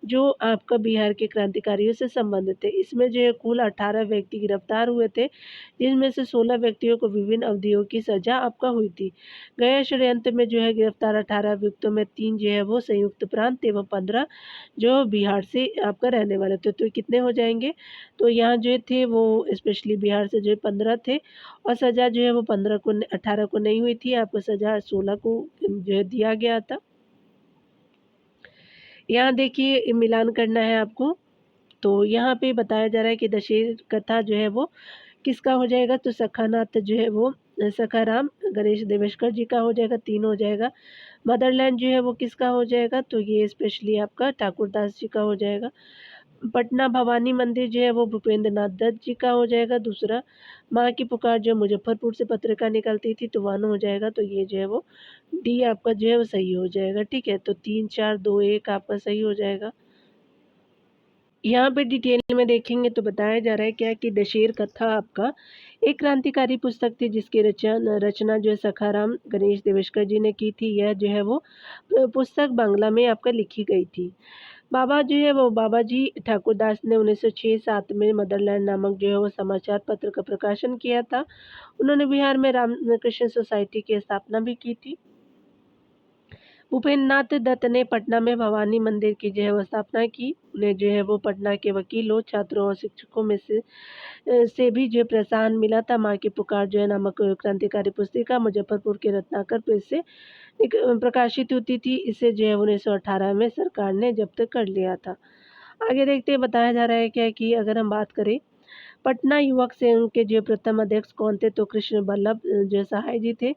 जो आपका बिहार के क्रांतिकारियों से संबंधित थे। इसमें जो है कुल 18 व्यक्ति गिरफ्तार हुए थे, जिनमें से 16 व्यक्तियों को विभिन्न अवधियों की सजा आपका हुई थी। गया षड्यंत्र में जो है गिरफ्तार 18 अभियुक्तों में 3 जो है वो संयुक्त प्रांत एवं 15 जो बिहार से आपका रहने वाले थे, तो कितने हो जाएंगे? तो यहाँ जो थे वो स्पेशली बिहार से जो 15 थे, और सजा जो है वो 18 को नहीं हुई थी, आपको सजा 16 को जो है दिया गया था। यहाँ देखिए मिलान करना है आपको, तो यहाँ पे बताया जा रहा है कि दशहरा कथा जो है वो किसका हो जाएगा? तो सखानाथ जो है वो सखाराम गणेश देवेशकर जी का हो जाएगा, 3 हो जाएगा। मदरलैंड जो है वो किसका हो जाएगा? तो ये स्पेशली आपका ठाकुरदास जी का हो जाएगा। पटना भवानी मंदिर जो है वो भूपेंद्र नाथ दत्त जी का हो जाएगा। दूसरा माँ की पुकार जो मुजफ्फरपुर से पत्रिका निकलती थी, तो 1 हो जाएगा, तो ये जो है वो डी आपका जो है वो सही हो जाएगा। ठीक है, तो 3 4 2 1 आपका सही हो जाएगा। यहाँ पे डिटेल में देखेंगे तो बताया जा रहा है क्या कि दशहरा कथा आपका एक क्रांतिकारी पुस्तक थी, जिसकी रचना जो है सखाराम गणेश देवेशकर जी ने की थी। यह जो है वो पुस्तक बांग्ला में आपका लिखी गई थी। बाबा जो है वो बाबा जी ठाकुरदास ने 1906-7 में मदरलैंड नामक जो है वो समाचार पत्र का प्रकाशन किया था। उन्होंने बिहार में रामकृष्ण सोसाइटी की स्थापना भी की थी। भूपेंद्रनाथ दत्त ने पटना में भवानी मंदिर की जो है वो स्थापना की। उन्हें जो है वो पटना के वकीलों, छात्रों और शिक्षकों में से भी जो प्रोत्साहन मिला था। माँ की पुकार जो है नामक क्रांतिकारी पुस्तिका मुजफ्फरपुर के रत्नाकर प्रेस से प्रकाशित होती थी। इसे जो है 1918 में सरकार ने जब्त कर लिया था। आगे देखते हैं बताया जा रहा है क्या कि अगर हम बात करें पटना युवक संघ के जो प्रथम अध्यक्ष कौन थे, तो कृष्ण बल्लभ जो सहाय जी थे।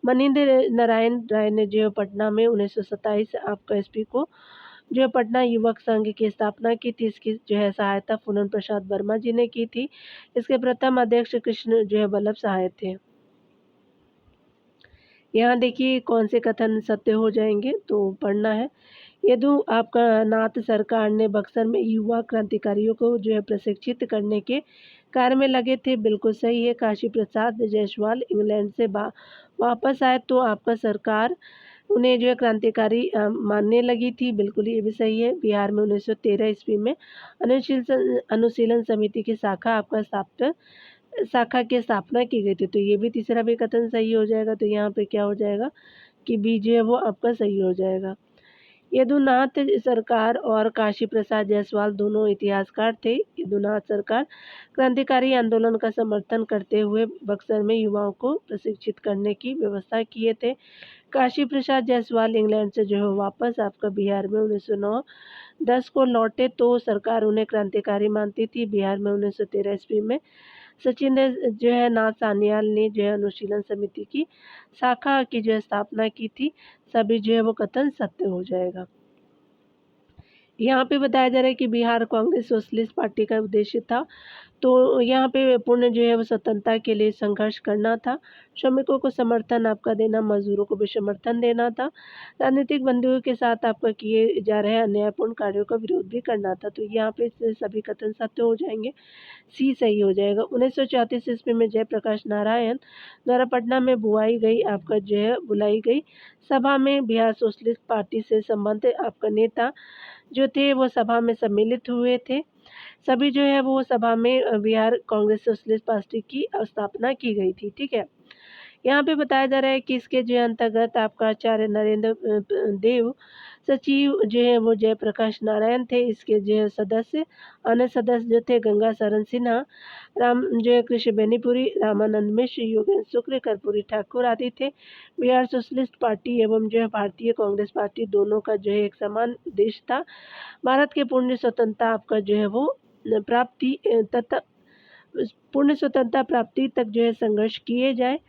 मनिंदर नारायण राय ने जो पटना में 1927 आपका एसपी को जो है पटना युवक संघ की स्थापना की थी। इसकी जो है सहायता पूनम प्रसाद वर्मा जी ने की थी। इसके प्रथम अध्यक्ष कृष्ण जो है बल्लभ सहाय थे। यहाँ देखिए कौन से कथन सत्य हो जाएंगे, तो पढ़ना है। यदु आपका नाथ सरकार ने बक्सर में युवा क्रांतिकारियों को जो है प्रशिक्षित करने के कार्य में लगे थे, बिल्कुल सही है। काशी प्रसाद जायसवाल इंग्लैंड से वापस आए तो आपका सरकार उन्हें जो है क्रांतिकारी मानने लगी थी, बिल्कुल ये भी सही है। बिहार में 1913 ईस्वी में अनुशीलन समिति की शाखा की स्थापना की गई थी, तो ये भी तीसरा भी कथन सही हो जाएगा। तो यहाँ पे क्या हो जाएगा कि बी जो है वो आपका सही हो जाएगा। यदुनाथ सरकार और काशी प्रसाद जायसवाल दोनों इतिहासकार थे। यदुनाथ सरकार क्रांतिकारी आंदोलन का समर्थन करते हुए बक्सर में युवाओं को प्रशिक्षित करने की व्यवस्था किए थे। काशी प्रसाद जायसवाल इंग्लैंड से जो है वापस आपका बिहार में 1909-10 को लौटे तो सरकार उन्हें क्रांतिकारी मानती थी। बिहार में 1913 ईस्वी में सचिन जो है नाथ सान्याल ने जो है अनुशीलन समिति की शाखा की जो है स्थापना की थी। सभी जो है वो कथन सत्य हो जाएगा। यहाँ पे बताया जा रहा है कि बिहार कांग्रेस सोशलिस्ट पार्टी का उद्देश्य था, तो यहाँ पे पूर्ण जो है वो स्वतंत्रता के लिए संघर्ष करना था। श्रमिकों को समर्थन आपका देना, मजदूरों को भी समर्थन देना था। राजनीतिक बंदियों के साथ आपका किए जा रहे अन्यायपूर्ण कार्यों का विरोध भी करना था। तो यहाँ पे सभी कथन सत्य हो जाएंगे, सी सही हो जाएगा। 1934 ईस्वी में जयप्रकाश नारायण द्वारा पटना में बुलाई गई सभा में बिहार सोशलिस्ट पार्टी से संबंधित आपका नेता जो थे वो सभा में सम्मिलित हुए थे। सभी जो है वो सभा में बिहार कांग्रेस सोशलिस्ट पार्टी की स्थापना की गई थी। ठीक है, यहाँ पे बताया जा रहा है कि इसके जो अंतर्गत आपका आचार्य नरेंद्र देव सचिव जो है वो जयप्रकाश नारायण थे। इसके जो है सदस्य अन्य सदस्य जो थे गंगा शरण सिन्हा, राम जो है कृष्ण बेनीपुरी, रामानंद मिश्र, योगेंद्र शुक्ल, कर्पूरी ठाकुर आदि थे। बिहार सोशलिस्ट पार्टी एवं जो है भारतीय कांग्रेस पार्टी दोनों का जो है एक समान उद्देश्य था, भारत के पूर्ण स्वतंत्रता आपका जो है वो प्राप्ति तथा पूर्ण स्वतंत्रता प्राप्ति तक जो है संघर्ष किया जाए।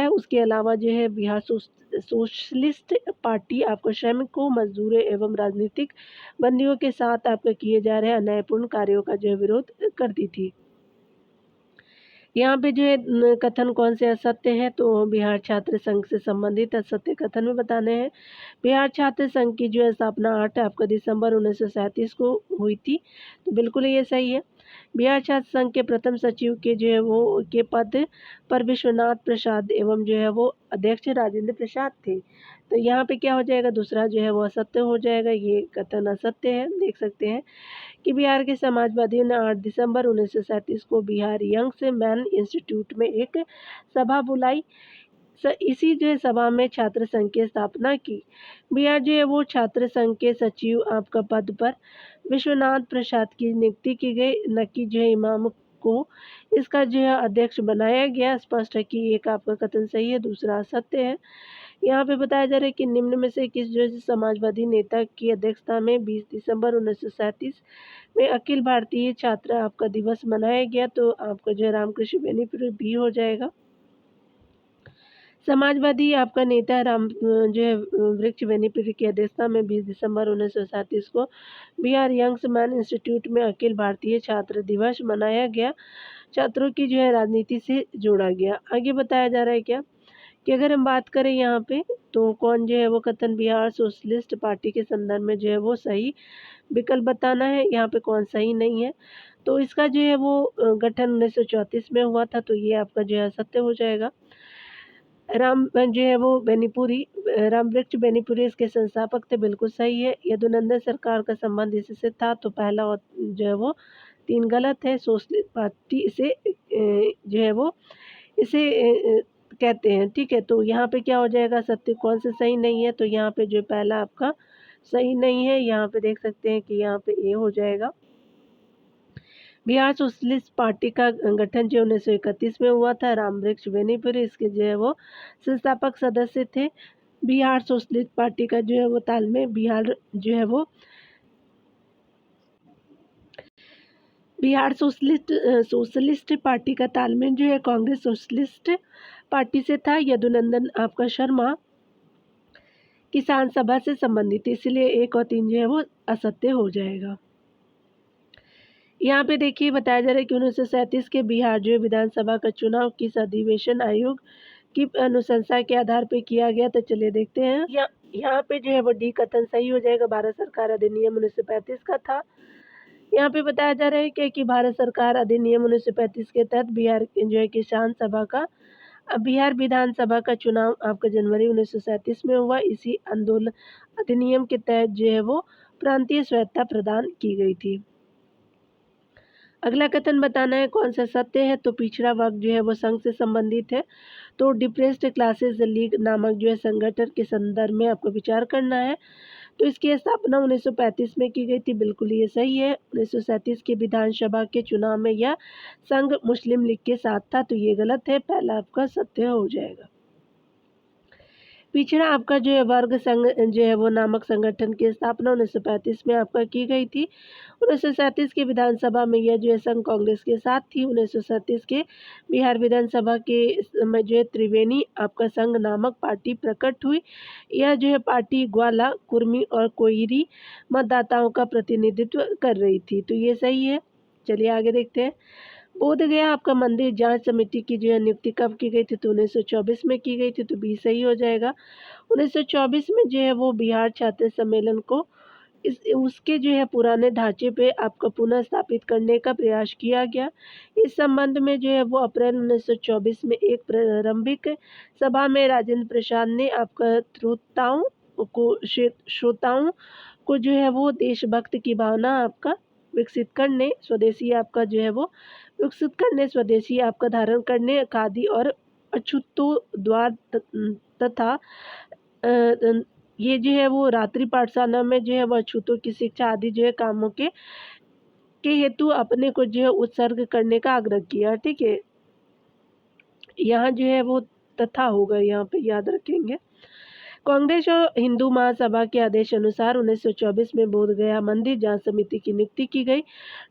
उसके अलावा जो है बिहार सोशलिस्ट पार्टी आपको श्रमिकों, मजदूरों एवं राजनीतिक बंदियों के साथ आपके किए जा रहे अन्यायपूर्ण कार्यों का जो है विरोध करती थी। यहाँ पे जो है कथन कौन से असत्य है, तो बिहार छात्र संघ से संबंधित असत्य कथन में बताने हैं। बिहार छात्र संघ की जो है स्थापना 8 आपका दिसंबर 1937 को हुई थी, तो बिल्कुल ये सही है। बिहार छात्र संघ के प्रथम सचिव के जो है वो के पद पर विश्वनाथ प्रसाद एवं जो है वो अध्यक्ष राजेंद्र प्रसाद थे। तो यहाँ पे क्या हो जाएगा, दूसरा जो है वो असत्य हो जाएगा, ये कथन असत्य है। देख सकते हैं कि बिहार के समाजवादियों ने 8 दिसंबर 1937 को बिहार यंग्स मैन इंस्टीट्यूट में एक सभा बुलाई। इसी जो है सभा में छात्र संघ की स्थापना की। बिहार जो है वो छात्र संघ के सचिव आपका पद पर विश्वनाथ प्रसाद की नियुक्ति की गई, न कि जो है इमाम को इसका जो है अध्यक्ष बनाया गया। स्पष्ट है कि एक आपका कथन सही है, दूसरा असत्य है। यहाँ पे बताया जा रहा है कि निम्न में से किस जो है समाजवादी नेता की अध्यक्षता में 20 दिसंबर 1937 में अखिल भारतीय छात्र आपका दिवस मनाया गया, तो आपका जो है रामकृष्ण बेनीपुरी भी हो जाएगा। समाजवादी आपका नेता राम जो है वृक्ष बेनीपुरी की अध्यक्षता में 20 दिसंबर 1937 को बिहार यंग्स मैन इंस्टीट्यूट में अखिल भारतीय छात्र दिवस मनाया गया। छात्रों की जो है राजनीति से जोड़ा गया। आगे बताया जा रहा है क्या कि अगर हम बात करें यहाँ पे, तो कौन जो है वो कथन बिहार सोशलिस्ट पार्टी के संदर्भ में जो है वो सही विकल्प बताना है। यहाँ पे कौन सही नहीं है, तो इसका जो है वो गठन 1934 में हुआ था, तो ये आपका जो है सत्य हो जाएगा। जो है वो बेनीपुरी, रामवृक्ष बेनीपुरी इसके संस्थापक थे, बिल्कुल सही है। यदुनंदन सरकार का संबंध इससे था, तो पहला और जो है वो 3 गलत है। सोशलिस्ट पार्टी इसे जो है वो इसे कहते हैं, ठीक है। तो यहाँ पे क्या हो जाएगा, सत्य कौन सा सही नहीं है, तो यहाँ पे जो पहला आपका सही नहीं है। यहाँ पे देख सकते हैं कि यहाँ पे ए हो जाएगा। बिहार सोशलिस्ट पार्टी का गठन जो 1931 में हुआ था। रामवृक्ष बेनीपुरी इसके जो है वो संस्थापक सदस्य थे। बिहार सोशलिस्ट पार्टी का जो है वो तालमेल बिहार सोशलिस्ट पार्टी का तालमेल जो है कांग्रेस सोशलिस्ट पार्टी से था। यदुनंदन आपका शर्मा किसान सभा से संबंधित, इसलिए 1 और 3 जो है वो असत्य हो जाएगा। यहाँ पे देखिए बताया जा रहा है कि 1937 के बिहार जो विधानसभा का चुनाव किस अधिवेशन आयोग की अनुशंसा के आधार पर किया गया, तो चलिए देखते हैं। यहाँ पे जो है वो डी कथन सही हो जाएगा। भारत सरकार अधिनियम 1935 का था। यहाँ पे बताया जा रहा है कि भारत सरकार अधिनियम 1935 के तहत बिहार जो है किसान सभा का बिहार विधानसभा का चुनाव आपका जनवरी 1937 में हुआ। इसी आंदोलन अधिनियम के तहत जो है वो प्रांतीय स्वायत्तता प्रदान की गई थी। अगला कथन बताना है कौन सा सत्य है, तो पिछड़ा वर्ग जो है वो संघ से संबंधित है। तो डिप्रेस्ड क्लासेस लीग नामक जो है संगठन के संदर्भ में आपको विचार करना है। तो इसकी स्थापना 1935 में की गई थी, बिल्कुल ये सही है। 1937 के विधानसभा के चुनाव में यह संघ मुस्लिम लीग के साथ था, तो ये गलत है, पहला आपका सत्य हो जाएगा। पिछड़ा आपका जो है वर्ग संघ जो है वो नामक संगठन की स्थापना 1935 में आपका की गई थी। 1937 के विधानसभा में यह जो है संघ कांग्रेस के साथ थी। 1937 के बिहार विधानसभा के में जो है त्रिवेणी आपका संघ नामक पार्टी प्रकट हुई। यह जो है पार्टी ग्वाला, कुर्मी और कोयरी मतदाताओं का प्रतिनिधित्व कर रही थी, तो ये सही है। चलिए आगे देखते हैं। बोधगया आपका मंदिर जांच समिति की जो है नियुक्ति कब की गई थी, तो 1924 में की गई थी, तो बी सही हो जाएगा। 1924 में जो है वो बिहार छात्र सम्मेलन को उसके जो है पुराने ढांचे पे आपका पुनः स्थापित करने का प्रयास किया गया। इस संबंध में जो है वो अप्रैल 1924 में एक प्रारंभिक सभा में राजेंद्र प्रसाद ने आपका श्रोताओं को जो है वो देशभक्त की भावना आपका विकसित करने, स्वदेशी आपका जो है वो विकसित करने, स्वदेशी आपका धारण करने, खादी और अछूतोद्वार तथा ये जो है वो रात्रि पाठशाला में जो है वो अछूतों की शिक्षा आदि जो है कामों के हेतु अपने को जो है उत्सर्ग करने का आग्रह किया, ठीक है। यहाँ जो है वो तथा होगा, यहाँ पे याद रखेंगे। कांग्रेस और हिंदू महासभा के आदेश अनुसार 1924 में बोधगया मंदिर जांच समिति की नियुक्ति की गई।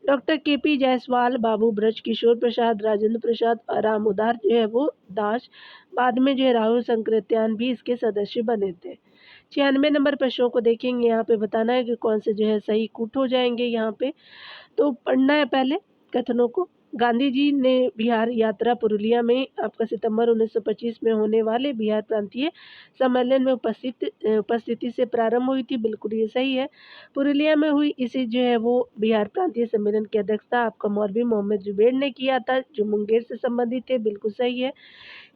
डॉक्टर केपी जायसवाल, बाबू ब्रज किशोर प्रसाद, राजेंद्र प्रसाद और राम उदार जो है वो दास, बाद में जो है राहुल संकृत्यान भी इसके सदस्य बने थे। 96 नंबर प्रश्नों को देखेंगे। यहाँ पे बताना है कि कौन से जो है सही कूट हो जाएंगे। यहाँ पे तो पढ़ना है पहले कथनों को। गांधी जी ने बिहार यात्रा पुरुलिया में आपका सितंबर 1925 में होने वाले बिहार प्रांतीय सम्मेलन में उपस्थिति से प्रारंभ हुई थी, बिल्कुल ये सही है। पुरुलिया में हुई इसी जो है वो बिहार प्रांतीय सम्मेलन की अध्यक्षता आपका मौलवी मोहम्मद जुबैर ने किया था, जो मुंगेर से संबंधित थे, बिल्कुल सही है।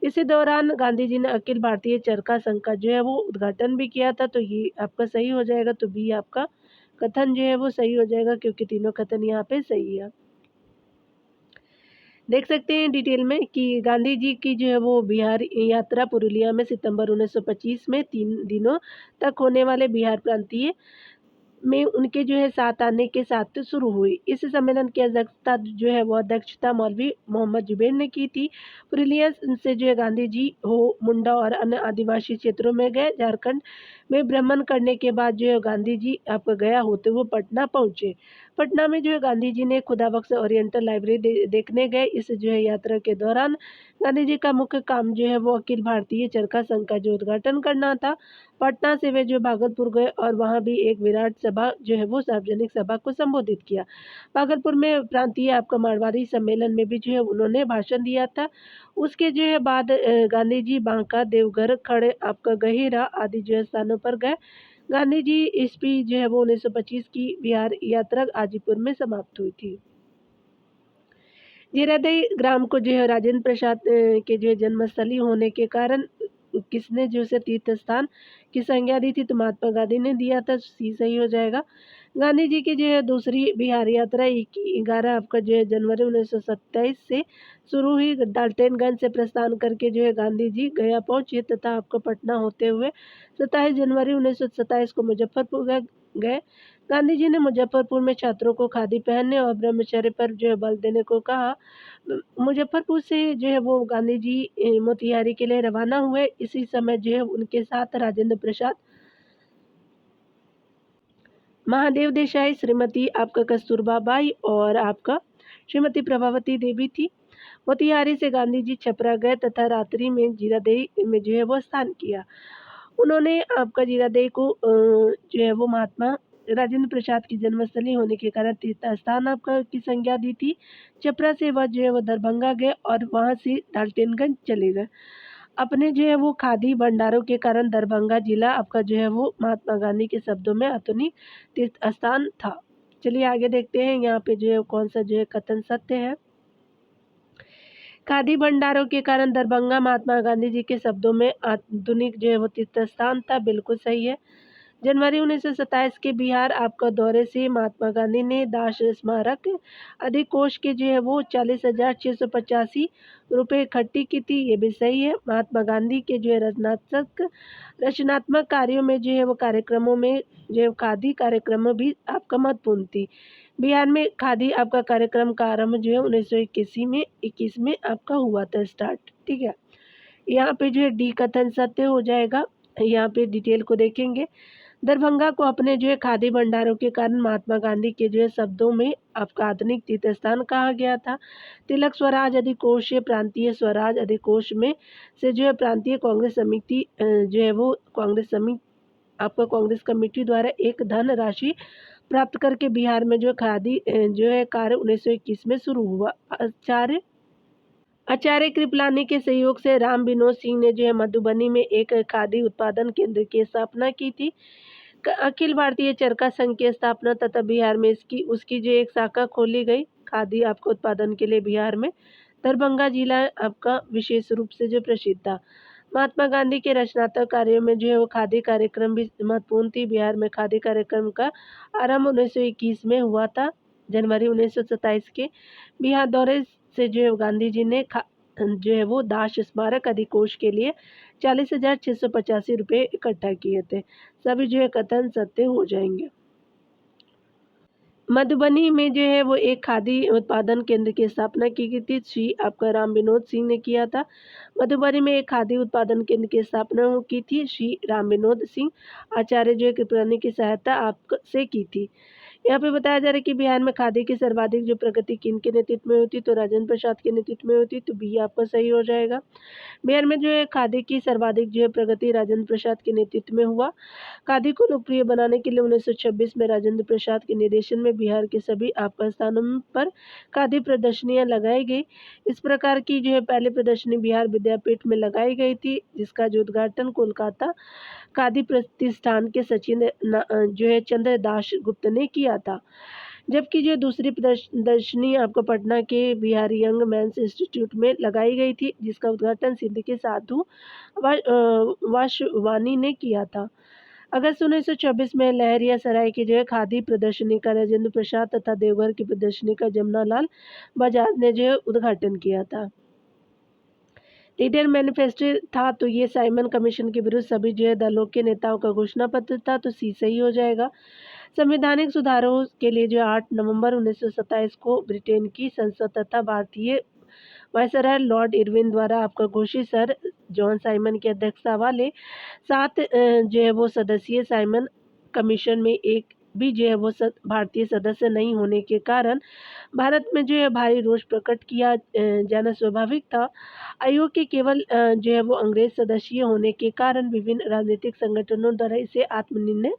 इसी दौरान गांधी जी ने अखिल भारतीय चरखा संघ का जो है वो उद्घाटन भी किया था, तो ये आपका सही हो जाएगा। तो बी आपका कथन जो है वो सही हो जाएगा, क्योंकि तीनों कथन यहाँ पे सही है। देख सकते हैं डिटेल में कि गांधी जी की जो है वो बिहार यात्रा पुरुलिया में सितंबर 1925 में 3 दिनों तक होने वाले बिहार प्रांतीय में उनके जो है साथ आने के साथ शुरू हुई। इस सम्मेलन की अध्यक्षता जो है वो अध्यक्षता मौलवी मोहम्मद जुबैर ने की थी। पुरुलिया से जो है गांधी जी हो मुंडा और अन्य आदिवासी क्षेत्रों में गए। झारखंड में भ्रमण करने के बाद जो है गांधी जी आपका गया होते हुए पटना पहुंचे। पटना में जो है गांधी जी ने खुदाबख्श ओरिएंटल लाइब्रेरी देखने गए। इस जो है यात्रा के दौरान गांधी जी का मुख्य काम जो है वो अखिल भारतीय चरखा संघ का जो उद्घाटन करना था। पटना से वे जो भागलपुर गए और वहां भी एक विराट सभा जो है वो सार्वजनिक सभा को संबोधित किया। भागलपुर में प्रांतीय आपका मारवाड़ी सम्मेलन में भी जो है उन्होंने भाषण दिया था। उसके जो है बाद गांधी जी बांका, देवघर, खड़े आपका गहिरा आदि जो है स्थानों पर गए। गांधी जी ईस्वी जो है वो 1925 की बिहार यात्रा आजीपुर में समाप्त हुई थी। जीरादेई ग्राम को जो है राजेंद्र प्रसाद के जो है जन्मस्थली होने के कारण किसने जो है तीर्थ स्थान की संज्ञा दी थी? तो महात्मा गांधी ने दिया था, सी सही हो जाएगा। गांधी जी की जो है दूसरी बिहार यात्रा 11 आपका जो है जनवरी 1927 से शुरू हुई। डाल्टनगंज से प्रस्थान करके जो है गांधी जी गया पहुंचे तथा आपको पटना होते हुए 27 जनवरी 1927 को मुजफ्फरपुर गए। गांधी जी ने मुजफ्फरपुर में छात्रों को खादी पहनने और ब्रह्मचर्य पर जो है बल देने को कहा। मुजफ्फरपुर से जो है वो गांधी जी मोतिहारी के लिए रवाना हुए। इसी समय जो है उनके साथ राजेंद्र प्रसाद, महादेव देसाई, श्रीमती आपका कस्तूरबा बाई और आपका श्रीमती प्रभावती देवी थी। मोतिहारी से गांधी जी छपरा गए तथा रात्रि में जीरादेई में जो है वो स्नान किया। उन्होंने आपका जीरादेई को जो है वो महात्मा राजेंद्र प्रसाद की जन्मस्थली होने के कारण तीर्थ स्थान आपका की संज्ञा दी थी। छपरा से वह जो है वो दरभंगा गए और वहां से डाल्टनगंज चले गए। अपने जो है वो खादी भंडारों के कारण दरभंगा जिला आपका जो है वो महात्मा गांधी के शब्दों में आधुनिक तीर्थ स्थान था। चलिए आगे देखते हैं यहाँ पे जो है कौन सा जो है कथन सत्य है। खादी भंडारों के कारण दरभंगा महात्मा गांधी जी के शब्दों में आधुनिक जो है वो तीर्थ स्थान था, बिल्कुल सही है। जनवरी 1927 के बिहार आपका दौरे से महात्मा गांधी ने दास स्मारक अधिकोष के जो है वो 40,685 रुपये इकट्ठी की थी, ये भी सही है। महात्मा गांधी के जो है रचनात्मक कार्यों में जो है वो कार्यक्रमों में जो है खादी कार्यक्रम भी आपका महत्वपूर्ण थी। बिहार में खादी आपका कार्यक्रम का आरंभ जो है 1921 में आपका हुआ था स्टार्ट, ठीक है। यहाँ पे जो है डी कथन सत्य हो जाएगा। यहाँ पे डिटेल को देखेंगे। दरभंगा को अपने जो है खादी भंडारों के कारण महात्मा गांधी के जो है शब्दों में आपका आधुनिक तीर्थ स्थान कहा गया था। तिलक स्वराज अधिकोष से प्रांतीय स्वराज अधिकोष में से जो है प्रांतीय कांग्रेस समिति जो है वो कांग्रेस कमेटी द्वारा एक धन राशि प्राप्त करके बिहार में जो खादी जो है कार्य 1921 में शुरू हुआ। आचार्य कृपलानी के सहयोग से राम विनोद सिंह ने जो है मधुबनी में एक खादी उत्पादन केंद्र की स्थापना की थी। अखिल भारतीय चरखा संघ की स्थापना तथा बिहार में उसकी जो एक शाखा खोली गई खादी आपको उत्पादन के लिए बिहार में। दरभंगा जिला आपका विशेष रूप से जो प्रसिद्ध था। महात्मा गांधी के रचनात्मक कार्यों में जो है वो खादी कार्यक्रम भी महत्वपूर्ण थी। बिहार में खादी कार्यक्रम का आरंभ 1921 में हुआ था, जनवरी 1927 के बिहार दौरे से जो है गांधी जी ने जो है वो दास स्मारक अधिकोष के लिए 40,685 रुपये इकट्ठा किए थे। सभी जो है कथन सत्य हो जाएंगे। मधुबनी में जो है वो एक खादी उत्पादन केंद्र की स्थापना की गई थी, श्री आपका राम विनोद सिंह ने किया था। मधुबनी में एक खादी उत्पादन केंद्र की स्थापना की थी, श्री राम विनोद सिंह आचार्य जो है कृपलानी की सहायता आप से की थी। यहाँ पे बताया जा रहा है कि बिहार में खादी की सर्वाधिक जो प्रगति किनके नेतृत्व में होती, तो राजेंद्र प्रसाद के नेतृत्व में होती, तो बी आपका सही हो जाएगा। बिहार में जो है खादी की सर्वाधिक जो है प्रगति राजेंद्र प्रसाद के नेतृत्व में हुआ। खादी को लोकप्रिय बनाने के लिए 1926 में राजेंद्र प्रसाद के निर्देशन में बिहार के सभी आपका स्थानों पर खादी प्रदर्शनियां लगाई गई। इस प्रकार की जो है पहली प्रदर्शनी बिहार विद्यापीठ में लगाई गई थी, जिसका जो उद्घाटन कोलकाता खादी प्रतिष्ठान के सचिन जो है चंद्र दास गुप्त ने किया था। जबकि जो दूसरी प्रदर्शनी आपको पटना के बिहारी यंग मैंस इंस्टीट्यूट में लगाई गई थी, जिसका उद्घाटन सिंध के साधु वाशवानी ने किया था। अगस्त 1924 में लहरिया सराय की जो है खादी प्रदर्शनी का राजेंद्र प्रसाद तथा देवघर की प्रदर्शनी का जमुनालाल बजाज ने जो है उद्घाटन किया था। लीडर मैनिफेस्टो था, तो ये साइमन कमीशन के विरुद्ध सभी जो है दलों के नेताओं का घोषणा पत्र था, तो सी सही हो जाएगा। संवैधानिक सुधारों के लिए जो 8 नवंबर 1927 को ब्रिटेन की संसद तथा भारतीय वायसराय लॉर्ड इरविन द्वारा आपका घोषित सर जॉन साइमन की अध्यक्षता वाले 7 जो है वो सदस्यीय साइमन कमीशन में एक भी जो है वो भारतीय सदस्य नहीं होने के कारण भारत में जो है भारी रोष प्रकट किया जाना स्वाभाविक था। आयोग के केवल जो है वो अंग्रेज सदस्य होने के कारण विभिन्न राजनीतिक संगठनों द्वारा इसे आत्मनिर्णय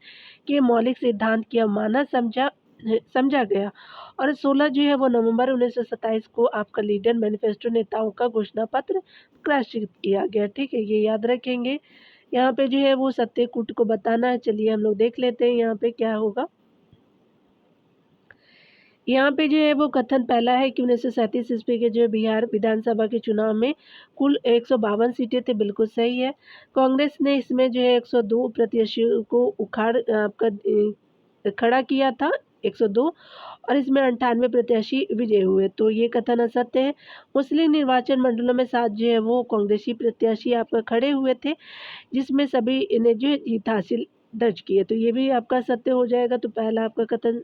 के मौलिक सिद्धांत की अवमानना समझा गया और 16 जो है वो नवंबर 1927 को आपका लीडर मैनिफेस्टो नेताओं का घोषणा पत्र प्रकाशित किया गया। ठीक है, ये याद रखेंगे। यहाँ पे जो है वो सत्यकूट को बताना है। चलिए हम लोग देख लेते हैं यहाँ पे क्या होगा। यहाँ पे जो है वो कथन पहला है कि 1937 ईस्वी के जो है बिहार विधानसभा के चुनाव में कुल 152 सीटें थे, बिल्कुल सही है। कांग्रेस ने इसमें जो है 102 प्रत्याशियों को खड़ा किया था, 102, और इसमें 98 प्रत्याशी विजयी हुए, तो ये कथन असत्य है। मुस्लिम निर्वाचन मंडलों में 7 जो है वो कांग्रेसी प्रत्याशी आपका खड़े हुए थे, जिसमें सभी ने जो है जीत हासिल दर्ज की है, तो ये भी आपका सत्य हो जाएगा। तो पहला आपका कथन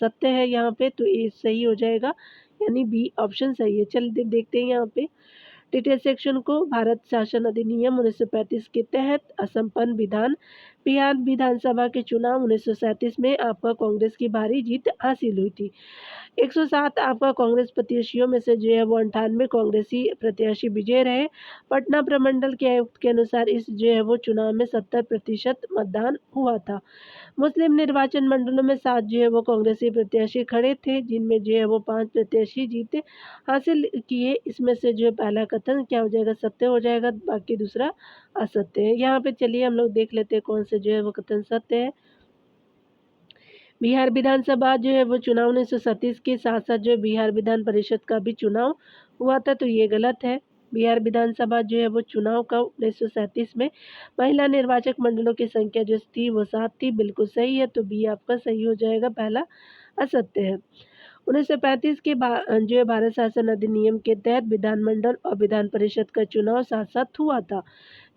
सत्य है यहाँ पे, तो ये सही हो जाएगा, यानी बी ऑप्शन सही है। चल देखते हैं यहाँ पे डिटेल सेक्शन को। भारत शासन अधिनियम 1935 के तहत असंपन्न बिहार विधानसभा के चुनाव 1937 में आपका कांग्रेस की भारी जीत हासिल हुई थी। 107 आपका कांग्रेस प्रत्याशियों में से जो है वो 98 कांग्रेसी प्रत्याशी विजय रहे। पटना प्रमंडल के आयुक्त के अनुसार इस जो है वो चुनाव में 70% मतदान हुआ था। मुस्लिम निर्वाचन मंडलों में 7 जो है वो कांग्रेसी प्रत्याशी खड़े थे, जिनमें जो है वो 5 प्रत्याशी जीते हासिल किए। इसमें से जो है पहला कथन क्या हो जाएगा, सत्य हो जाएगा, बाकी दूसरा असत्य है। यहाँ पे चलिए हम लोग देख लेते हैं कौन से जो है वो कथन सत्य है। बिहार विधानसभा जो है वो चुनाव 1937 के साथ साथ जो है बिहार विधान परिषद का भी चुनाव हुआ था, तो ये गलत है। बिहार विधानसभा जो है वो चुनाव का 1937 में महिला निर्वाचक मंडलों की संख्या जो थी वो 7 थी, बिल्कुल सही है, तो बी आपका सही हो जाएगा, पहला असत्य है। 1935 के जो है भारत शासन अधिनियम के तहत विधानमंडल और विधान परिषद का चुनाव साथ साथ हुआ था।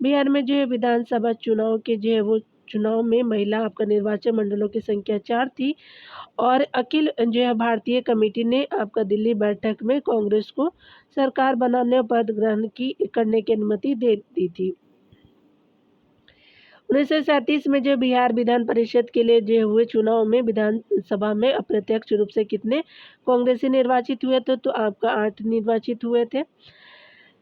बिहार में जो है विधानसभा चुनाव के जो है वो चुनाव में महिला आपका निर्वाचन मंडलों की संख्या 4 थी, और अखिल जो है भारतीय कमेटी ने आपका दिल्ली बैठक में कांग्रेस को सरकार बनाने और पद ग्रहण करने की अनुमति दे दी थी। 1937 में जो बिहार विधान परिषद के लिए जो हुए चुनाव में विधानसभा में अप्रत्यक्ष रूप से कितने कांग्रेसी निर्वाचित हुए थे, तो आपका 8 निर्वाचित हुए थे।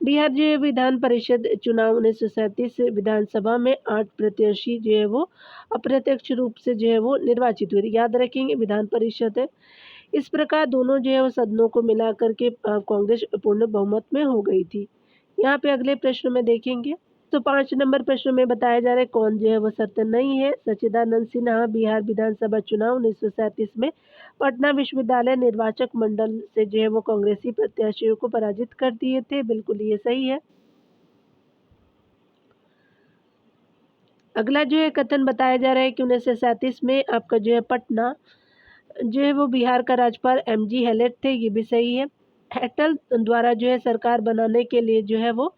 बिहार जो है विधान परिषद चुनाव 1937 विधानसभा में 8 प्रत्याशी जो है वो अप्रत्यक्ष रूप से जो है वो निर्वाचित हुए थे, याद रखेंगे विधान परिषद है। इस प्रकार दोनों जो है वो सदनों को मिला करके कांग्रेस पूर्ण बहुमत में हो गई थी। यहाँ पे अगले प्रश्न में देखेंगे, तो 5 नंबर प्रश्न में बताया जा रहा है कौन जो है वो सत्य नहीं है। सच्चिदानंद सिन्हा बिहार विधानसभा चुनाव 1937 में पटना विश्वविद्यालय निर्वाचक मंडल से जो है वो कांग्रेसी प्रत्याशियों को पराजित कर दिए थे, बिल्कुल ये सही है। अगला जो है कथन बताया जा रहा है कि 1937 में आपका जो है पटना जो है वो बिहार का राज्यपाल एमजी हैलेट थे, ये भी सही है। हेटल द्वारा जो है सरकार बनाने के लिए जो है वो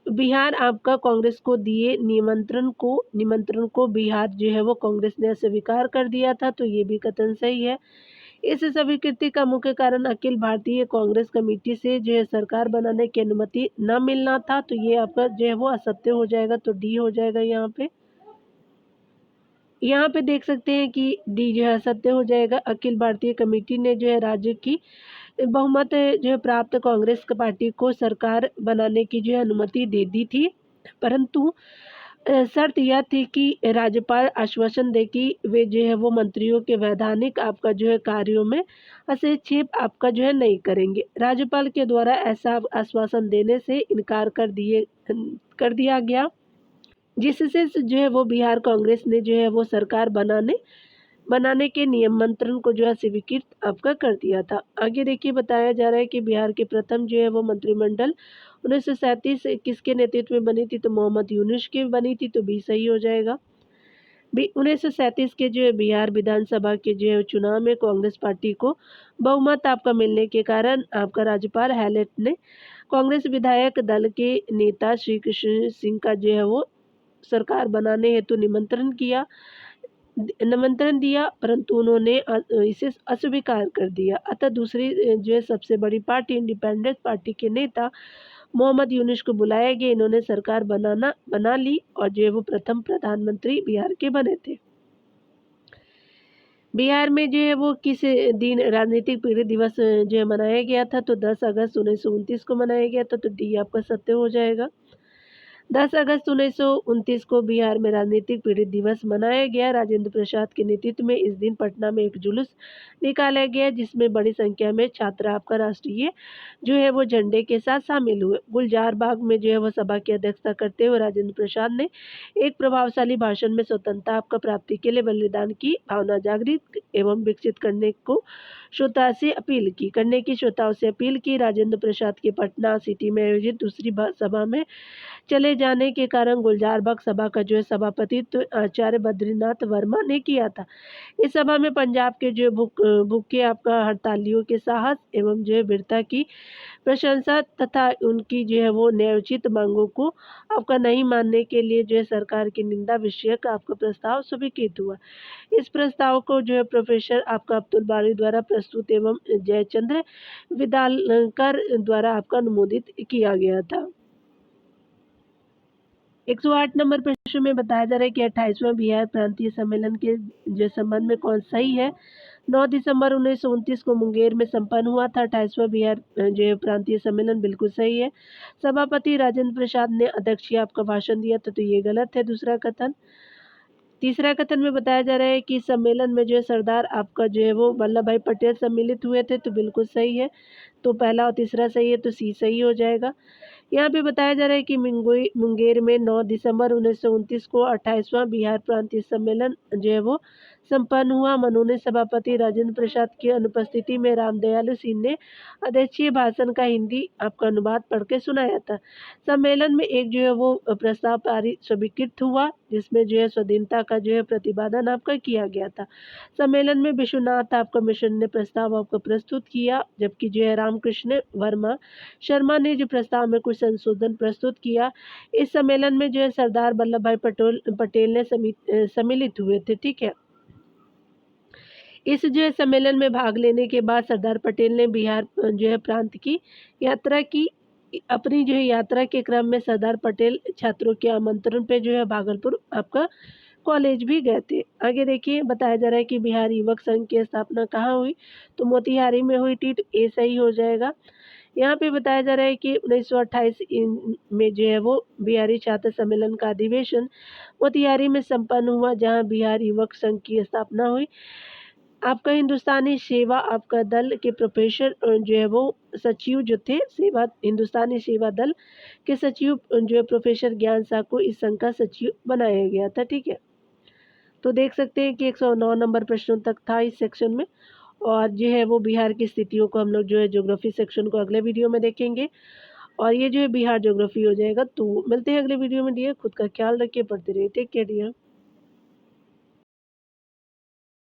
बिहार आपका कांग्रेस को दिए निमंत्रण को बिहार जो है वो कांग्रेस ने अस्वीकार कर दिया था, तो ये भी कथन सही है। इस स्वीकृति का मुख्य कारण अखिल भारतीय कांग्रेस कमेटी से जो है सरकार बनाने की अनुमति न मिलना था, तो ये आपका जो है वो असत्य हो जाएगा, तो डी हो जाएगा। यहाँ पे देख सकते हैं कि डी जो है असत्य हो जाएगा। अखिल भारतीय कमेटी ने जो है राज्य की बहुमत जो है प्राप्त कांग्रेस पार्टी को सरकार बनाने की जो है अनुमति दे दी थी, परंतु शर्त यह थी कि राज्यपाल आश्वासन दे कि वे जो है वो मंत्रियों के वैधानिक आपका जो है कार्यों में हस्तक्षेप आपका जो है नहीं करेंगे। राज्यपाल के द्वारा ऐसा आश्वासन देने से इनकार कर दिया गया, जिससे जो है वो बिहार कांग्रेस ने जो है वो सरकार बनाने के निमंत्रण को जो है स्वीकृत आपका कर दिया था। आगे देखिए बताया जा रहा है कि बिहार के प्रथम जो है वो मंत्रिमंडल 1937 किसके नेतृत्व में बनी थी, तो मोहम्मद यूनुस की बनी थी, तो बी सही हो जाएगा। 1937 के जो है बिहार विधानसभा के जो है चुनाव में कांग्रेस पार्टी को बहुमत आपका मिलने के कारण आपका राज्यपाल हैलेट ने कांग्रेस विधायक दल के नेता श्री कृष्ण सिंह का जो है वो सरकार बनाने हेतु निमंत्रण दिया, परंतु उन्होंने इसे अस्वीकार कर दिया। अतः दूसरी जो है सबसे बड़ी पार्टी इंडिपेंडेंट पार्टी के नेता मोहम्मद यूनुस को बुलाया गया, इन्होंने सरकार बना ली और जो है वो प्रथम प्रधानमंत्री बिहार के बने थे। बिहार में जो है वो किस दिन राजनीतिक पीड़ित दिवस जो है मनाया गया था, तो 10 अगस्त 1929 को मनाया गया था, तो डी आपका सत्य हो जाएगा। 10 अगस्त 1929 को बिहार में राजनीतिक पीड़ित दिवस मनाया गया। राजेंद्र प्रसाद के नेतृत्व में इस दिन पटना में एक जुलूस निकाला गया, जिसमें बड़ी संख्या में छात्र आपका राष्ट्रीय जो है वो झंडे के साथ शामिल हुए। गुलजार बाग में जो है वो सभा की अध्यक्षता करते हुए राजेंद्र प्रसाद ने एक प्रभावशाली भाषण में स्वतंत्रता आपका प्राप्ति के लिए बलिदान की भावना जागृत एवं विकसित करने को श्रोताओं से अपील की। राजेंद्र प्रसाद के पटना सिटी में आयोजित दूसरी सभा में चले जाने के कारण गुलजार बाग सभा का जो है सभापतित्व आचार्य बद्रीनाथ वर्मा ने किया था। इस सभा में पंजाब के जो भूखे आपका हड़तालियों के साहस एवं जो है वीरता की प्रशंसा तथा उनकी जो है वो न्यायोचित मांगों को आपका नहीं मानने के लिए जो है सरकार की निंदा विषयक आपका प्रस्ताव स्वीकृत हुआ। इस प्रस्ताव को जो है प्रोफेसर आपका अब्दुल बारी द्वारा प्रस्तुत एवं जयचंद्र विदालकर द्वारा आपका अनुमोदित किया गया था। 108 नंबर प्रश्न में बताया जा रहा है कि 28वां बिहार प्रांतीय सम्मेलन के जो संबंध में कौन सही है। 9 दिसंबर 1929 को मुंगेर में संपन्न हुआ था 28वां बिहार जो है प्रांतीय सम्मेलन, बिल्कुल सही है। सभापति राजेंद्र प्रसाद ने अध्यक्षीय आपका भाषण दिया था, तो ये गलत है दूसरा कथन। तीसरा कथन में बताया जा रहा है कि सम्मेलन में जो है सरदार आपका जो है वो वल्लभ भाई पटेल सम्मिलित हुए थे, तो बिल्कुल सही है। तो पहला और तीसरा सही है, तो सी सही हो जाएगा। यहाँ पे बताया जा रहा है कि मुंगेर में 9 दिसंबर 1929 को 28वां बिहार प्रांतीय सम्मेलन जो है वो संपन्न हुआ। मनोनीय सभापति राजेंद्र प्रसाद की अनुपस्थिति में रामदयालु सिंह ने अध्यक्षीय भाषण का हिंदी आपका अनुवाद पढ़ के सुनाया था। सम्मेलन में एक जो है वो प्रस्ताव पारित स्वीकृत हुआ, जिसमें जो है स्वाधीनता का जो है प्रतिपादन आपका किया गया था। सम्मेलन में विश्वनाथ आपका मिशन ने प्रस्ताव आपको प्रस्तुत किया, जबकि जो है रामकृष्ण वर्मा शर्मा ने जो प्रस्ताव में कुछ संशोधन प्रस्तुत किया। इस सम्मेलन में जो है सरदार वल्लभ भाई पटेल ने सम्मिलित हुए थे, ठीक है। इस जो है सम्मेलन में भाग लेने के बाद सरदार पटेल ने बिहार जो है प्रांत की यात्रा की। अपनी जो है यात्रा के क्रम में सरदार पटेल छात्रों के आमंत्रण पे जो है भागलपुर आपका कॉलेज भी गए थे। आगे देखिए, बताया जा रहा है कि बिहार युवक संघ की स्थापना कहाँ हुई, तो मोतिहारी में हुई थी, तो ये सही हो जाएगा। यहाँ पे बताया जा रहा है कि 1928 में जो है वो बिहारी छात्र सम्मेलन का अधिवेशन मोतिहारी में संपन्न हुआ, जहाँ बिहार युवक संघ की स्थापना हुई। आपका हिंदुस्तानी सेवा आपका दल के प्रोफेसर जो है वो सचिव जो थे हिंदुस्तानी सेवा दल के सचिव जो है प्रोफेसर ज्ञान साह को इस संघ का सचिव बनाया गया था, ठीक है। तो देख सकते हैं कि 109 नंबर प्रश्नों तक था इस सेक्शन में, और जो है वो बिहार की स्थितियों को हम लोग जो है ज्योग्राफी सेक्शन को अगले वीडियो में देखेंगे, और ये जो है बिहार ज्योग्राफी हो जाएगा। तो मिलते हैं अगले वीडियो में। डियर, खुद का ख्याल रखिए, पढ़ते रहिए, टेक केयर डियर।